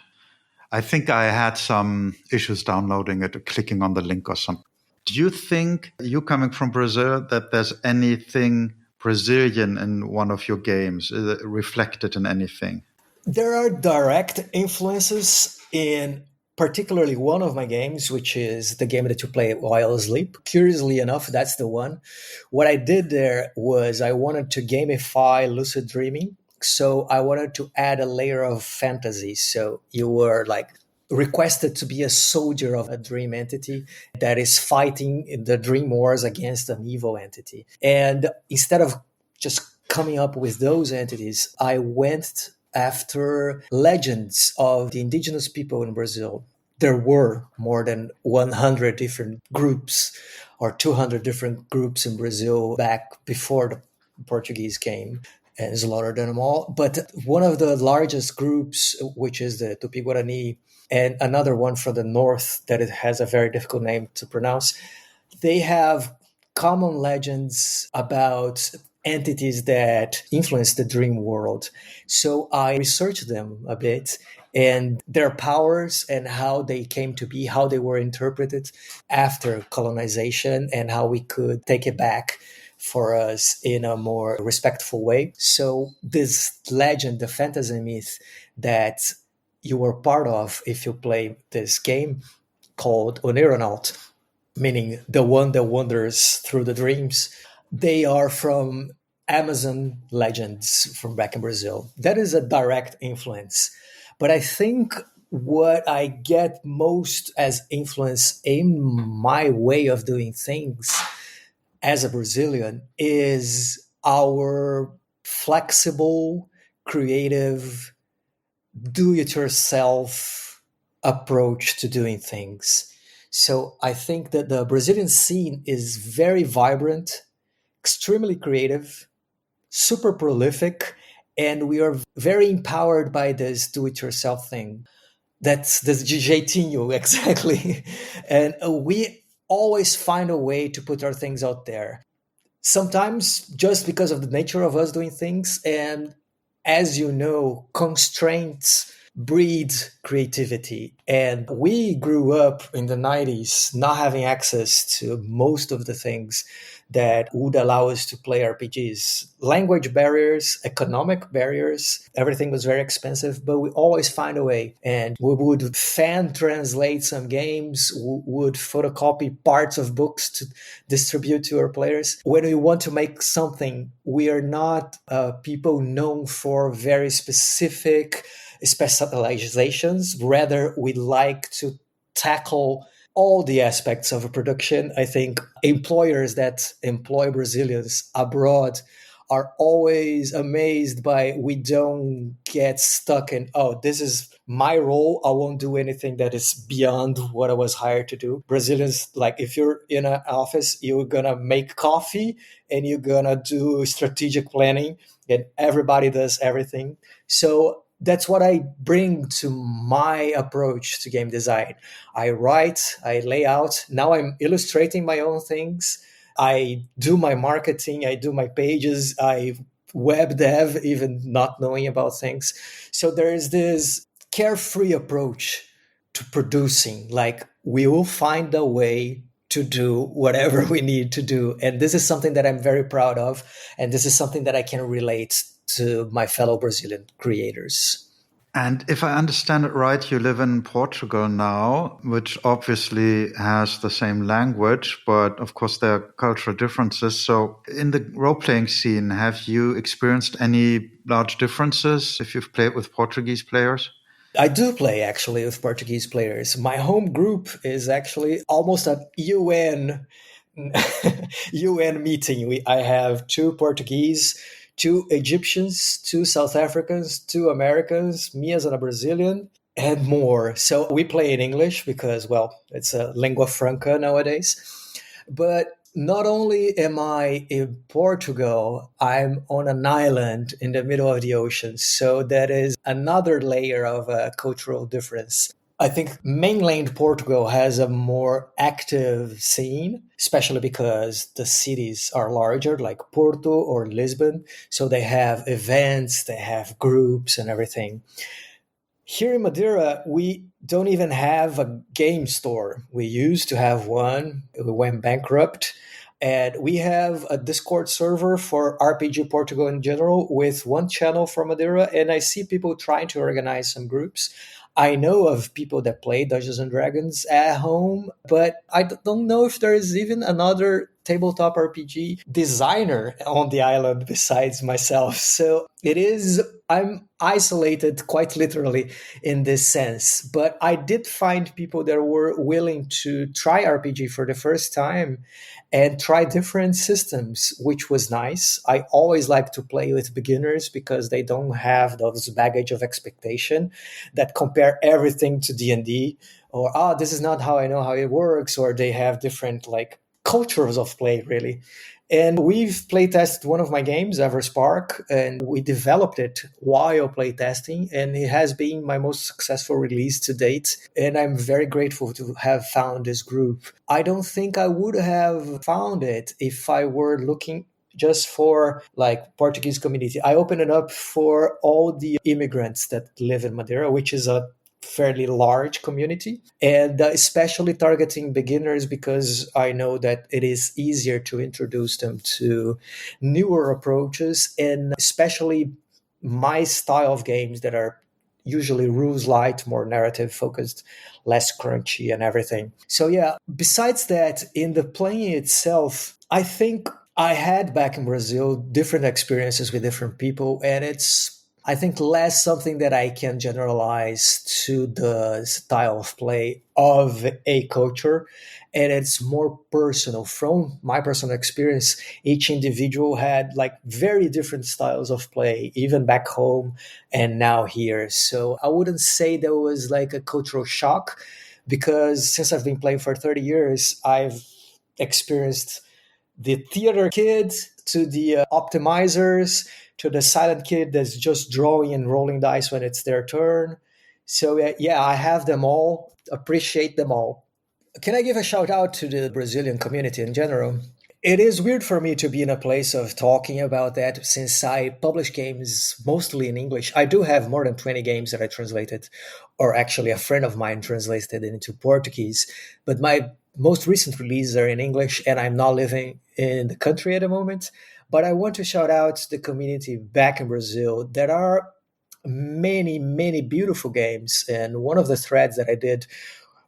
I think I had some issues downloading it or clicking on the link or something. Do you think, you coming from Brazil, that there's anything Brazilian in one of your games? Is it reflected in anything? There are direct influences in particularly one of my games, which is the game that you play while asleep. Curiously enough, that's the one. What I did there was I wanted to gamify lucid dreaming. So I wanted to add a layer of fantasy. So you were like requested to be a soldier of a dream entity that is fighting in the dream wars against an evil entity. And instead of just coming up with those entities, I went after legends of the indigenous people in Brazil. There were more than 100 different groups or 200 different groups in Brazil back before the Portuguese came and slaughtered them all. But one of the largest groups, which is the Tupi-Guarani, and another one from the north that it has a very difficult name to pronounce, they have common legends about entities that influence the dream world. So I researched them a bit and their powers and how they came to be, how they were interpreted after colonization, and how we could take it back for us in a more respectful way. So this legend, the fantasy myth that you were part of if you play this game called Oneironaut, meaning the one that wanders through the dreams, they are from Amazon legends from back in Brazil. That is a direct influence. But I think what I get most as influence in my way of doing things as a Brazilian is our flexible, creative, do-it-yourself approach to doing things. So I think that the Brazilian scene is very vibrant, extremely creative, super prolific, and we are very empowered by this do-it-yourself thing. That's this jeitinho, exactly. And we always find a way to put our things out there. Sometimes just because of the nature of us doing things, and as you know, constraints breed creativity. And we grew up in the 90s not having access to most of the things that would allow us to play RPGs. Language barriers, economic barriers, everything was very expensive, but we always find a way. And we would fan translate some games, would photocopy parts of books to distribute to our players. When we want to make something, we are not people known for very specific specializations. Rather, we like to tackle all the aspects of a production. I think employers that employ Brazilians abroad are always amazed by we don't get stuck in, oh, this is my role. I won't do anything that is beyond what I was hired to do. Brazilians, like if you're in an office, you're going to make coffee and you're going to do strategic planning and everybody does everything. So that's what I bring to my approach to game design. I write, I lay out. Now I'm illustrating my own things. I do my marketing, I do my pages, I web dev, even not knowing about things. So there is this carefree approach to producing. Like we will find a way to do whatever we need to do. And this is something that I'm very proud of. And this is something that I can relate to my fellow Brazilian creators. And if I understand it right, you live in Portugal now, which obviously has the same language, but of course there are cultural differences. So in the role-playing scene, have you experienced any large differences if you've played with Portuguese players? I do play actually with Portuguese players. My home group is actually almost a UN meeting. I have 2 Portuguese, 2 Egyptians, 2 South Africans, 2 Americans, me as a Brazilian, and more. So we play in English because, well, it's a lingua franca nowadays. But not only am I in Portugal, I'm on an island in the middle of the ocean. So that is another layer of a cultural difference. I think mainland Portugal has a more active scene, especially because the cities are larger, like Porto or Lisbon. So they have events, they have groups and everything. Here in Madeira, we don't even have a game store. We used to have one. We went bankrupt. And we have a Discord server for RPG Portugal in general with one channel for Madeira. And I see people trying to organize some groups. I know of people that play Dungeons and Dragons at home, but I don't know if there is even another tabletop RPG designer on the island besides myself. So I'm isolated quite literally in this sense. But I did find people that were willing to try RPG for the first time and try different systems, which was nice. I always like to play with beginners because they don't have those baggage of expectation that compare everything to D&D, or this is not how I know how it works, or they have different like cultures of play really. And we've playtested one of my games, Everspark, and we developed it while playtesting, and it has been my most successful release to date. And I'm very grateful to have found this group. I don't think I would have found it if I were looking just for like Portuguese community. I opened it up for all the immigrants that live in Madeira, which is a fairly large community, and especially targeting beginners because I know that it is easier to introduce them to newer approaches, and especially my style of games that are usually rules light, more narrative focused, less crunchy and everything. So yeah, besides that, in the playing itself, I think I had back in Brazil different experiences with different people, and it's I think less something that I can generalize to the style of play of a culture. And it's more personal. From my personal experience, each individual had like very different styles of play, even back home and now here. So I wouldn't say there was like a cultural shock, because since I've been playing for 30 years, I've experienced the theater kid to the optimizers to the silent kid that's just drawing and rolling dice when it's their turn. So yeah, I have them all, appreciate them all. Can I give a shout out to the Brazilian community in general? It is weird for me to be in a place of talking about that since I publish games mostly in English. I do have more than 20 games that I translated, or actually a friend of mine translated it into Portuguese. But my most recent releases are in English, and I'm not living in the country at the moment. But I want to shout out the community back in Brazil. There are many, many beautiful games. And one of the threads that I did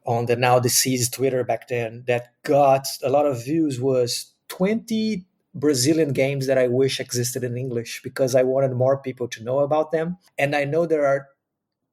on the now deceased Twitter back then that got a lot of views was 20 Brazilian games that I wish existed in English, because I wanted more people to know about them. And I know there are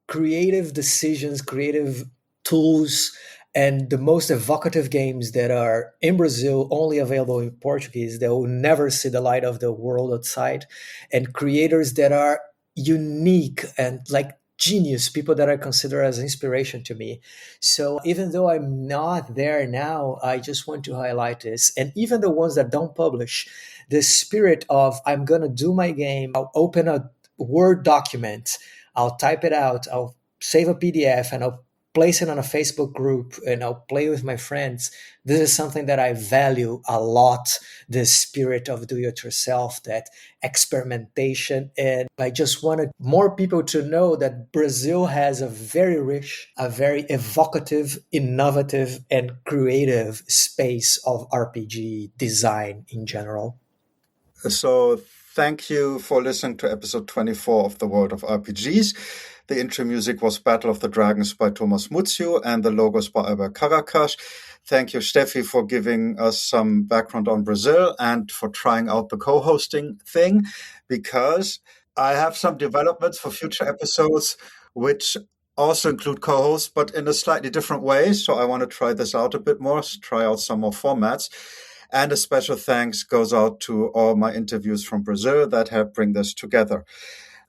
creative decisions, creative tools, and the most evocative games that are in Brazil only available in Portuguese. They will never see the light of the world outside. And creators that are unique and like genius, people that I consider as inspiration to me. So even though I'm not there now, I just want to highlight this. And even the ones that don't publish, the spirit of I'm going to do my game, I'll open a Word document, I'll type it out, I'll save a PDF, and I'll place it on a Facebook group, and I'll play with my friends. This is something that I value a lot, the spirit of do-it-yourself, that experimentation. And I just wanted more people to know that Brazil has a very rich, a very evocative, innovative, and creative space of RPG design in general. So thank you for listening to episode 24 of The World of RPGs. The intro music was Battle of the Dragons by Thomas Muzio and the logos by Albert Caracas. Thank you, Steffi, for giving us some background on Brazil and for trying out the co-hosting thing, because I have some developments for future episodes which also include co-hosts, but in a slightly different way. So I want to try this out a bit more, try out some more formats. And a special thanks goes out to all my interviews from Brazil that helped bring this together.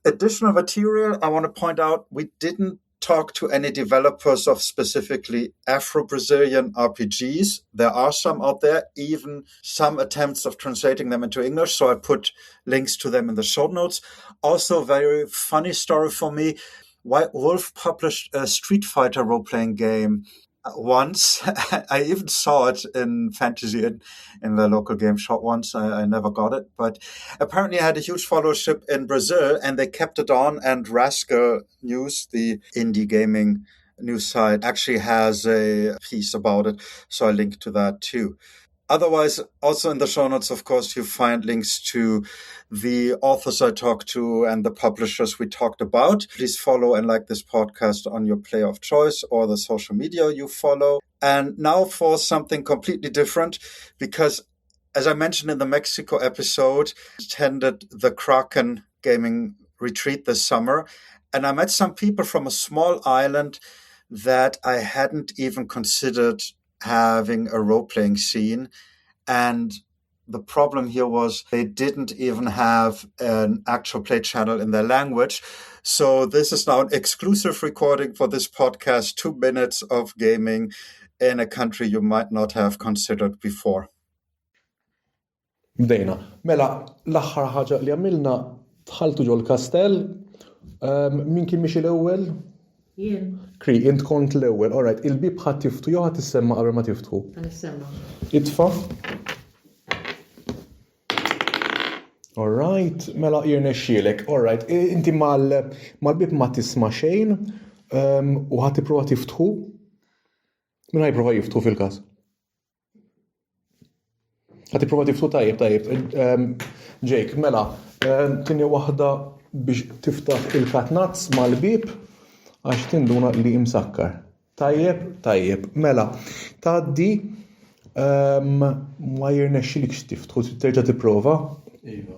Additional material, I want to point out, we didn't talk to any developers of specifically Afro-Brazilian RPGs. There are some out there, even some attempts of translating them into English. So I put links to them in the show notes. Also, very funny story for me. White Wolf published a Street Fighter role-playing game once. I even saw it in Fantasy in the local game shop once. I never got it, but apparently it had a huge followership in Brazil, and they kept it on. And Rascal News, the indie gaming news site, actually has a piece about it, so I linked to that too. Otherwise, also in the show notes, of course, you find links to the authors I talked to and the publishers we talked about. Please follow and like this podcast on your player of choice or the social media you follow. And now for something completely different, because as I mentioned in the Mexico episode, attended the Kraken Gaming Retreat this summer, and I met some people from a small island that I hadn't even considered having a role-playing scene. And the problem here was they didn't even have an actual play channel in their language. So this is now an exclusive recording for this podcast, 2 minutes of gaming in a country you might not have considered before. Bdejna. Mela, l-aħħar ħaġa li għamilna tħaltu ġol kastell. Min kien mixi l-ewwel? Jien. Kri, int kont l-ewwel. All right, il-bib ħadd tiftu jew ħadd issemma qabel ma tiftu? Nissemma. Itfa'. All right, mela jirnexxielek. All right, inti mal-bib ma tisma' xejn u ħadd tipprova tiftħu? Min ħajprova jiftħu fil-każ? Ħadd tipprova tiftħu tajjeb. Jake, mela, tieni waħda biex tiftaħ il-katnazz mal-bib għax tinduna li imsakkar. Tajjeb. Mela, tgħaddi ma jirnexxielekx tiftħu, terġa' tipprova. Iva.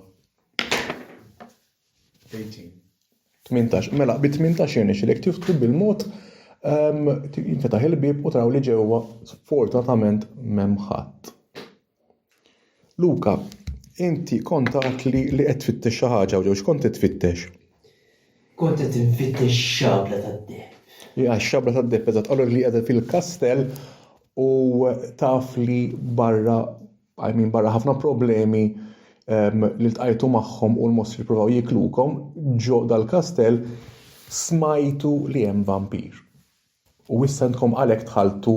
18. Mela, bi 18 jirnexxielek tiftħu bil-mod jinfetaħ il-bib u taraw li ġewwa fortunatament m'hemm ħadd. Luka, inti kont taf li qed tfittex xi ħaġa u x'kont tfittex? Kont qed infittex xabla tad-deb. Ja, x-xabla tad-deb eżatt qalu li qiegħda fil-kastell u taf li barra ħafna problemi li ltqajtu magħhom u l-mostri jippruvaw jiklukom ġo dal-kastell smajtu li hemm vampir. U issa intkom għalhekk tħalltu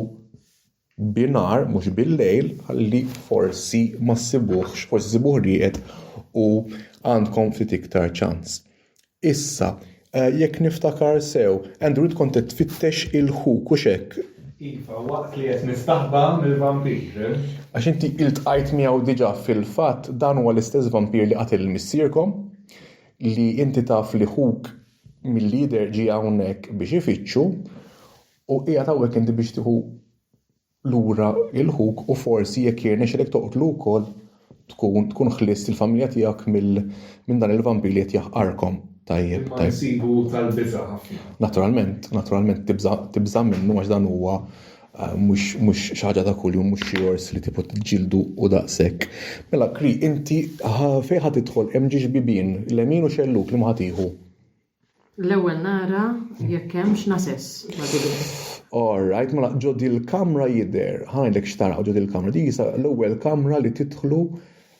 binar, mhux bil-lejl, ħalli forsi ma ssibuhx, forsi sibuh riqed u għandkom ftit iktar ċans. Issa, jekk niftakar sew, Andrew kont qed tfittex il-ħuk u xekk. Iva, waqt li qed nistaħba mill-vampir. Għax inti iltqajt miegħu diġà fil-fatt dan huwa l-istess vampir li qatel missierkom li inti taf li ħuk mill-lider ġie hawnhekk biex ifittxu u qiegħed hawnhekk inti biex tieħu lura il-ħuk u forsi jekk jirnexxilek toqtlu wkoll tkun ħlist il-familja tiegħek minn dan il-vampir li qed jaħqarkom. Tajjeb. Ma nsibu tal-biża' ħafna. Naturalment tibża minnu għax dan huwa mhux xi ħaġa ta' kuljum mhux xi jors li tipo tiġġieldu u daqshekk. Mela, Kri, inti fejn ħadd tidħol hemm ġiex bibien l-emin u xelluk li ma ħadd L-ewwel nara jekk hemmx nasess ma' bibien. All right, mela ġodi l-kamra jidher, ħanajlek x'taraw ġodi l-kamra. Di jisa l-ewwel kamra li tidħlu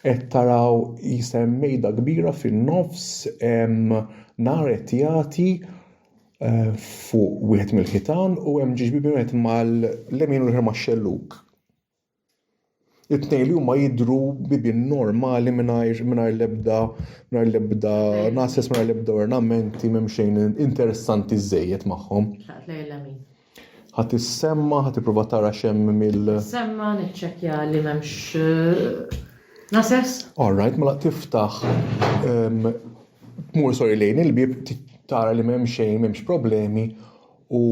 qed taraw jisa mejda kbira fin-nofs nar qed jagħti fuq wieħed mill-ħitan u hemm ġiex bibien wieħed mal-lemin u l-ħer max-xelluk. It-tnejn li huma jidhru bibien normali mingħajr l-ebda nases mingħajr l-ebda ornamenti m'hemm xejn interessanti żejjed magħhom. Xaqt lejn l-emin. Ħadd issemma, ħadd tipprova tara x'hemm Semma niċċekkja li m'hemmx nasess. All right, mela tiftaħ tmur sori lejn il-bib tara li m'hemm xejn, m'hemmx problemi u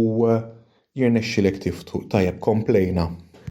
jirnexxilek tiftu. Tajjeb, komplejna.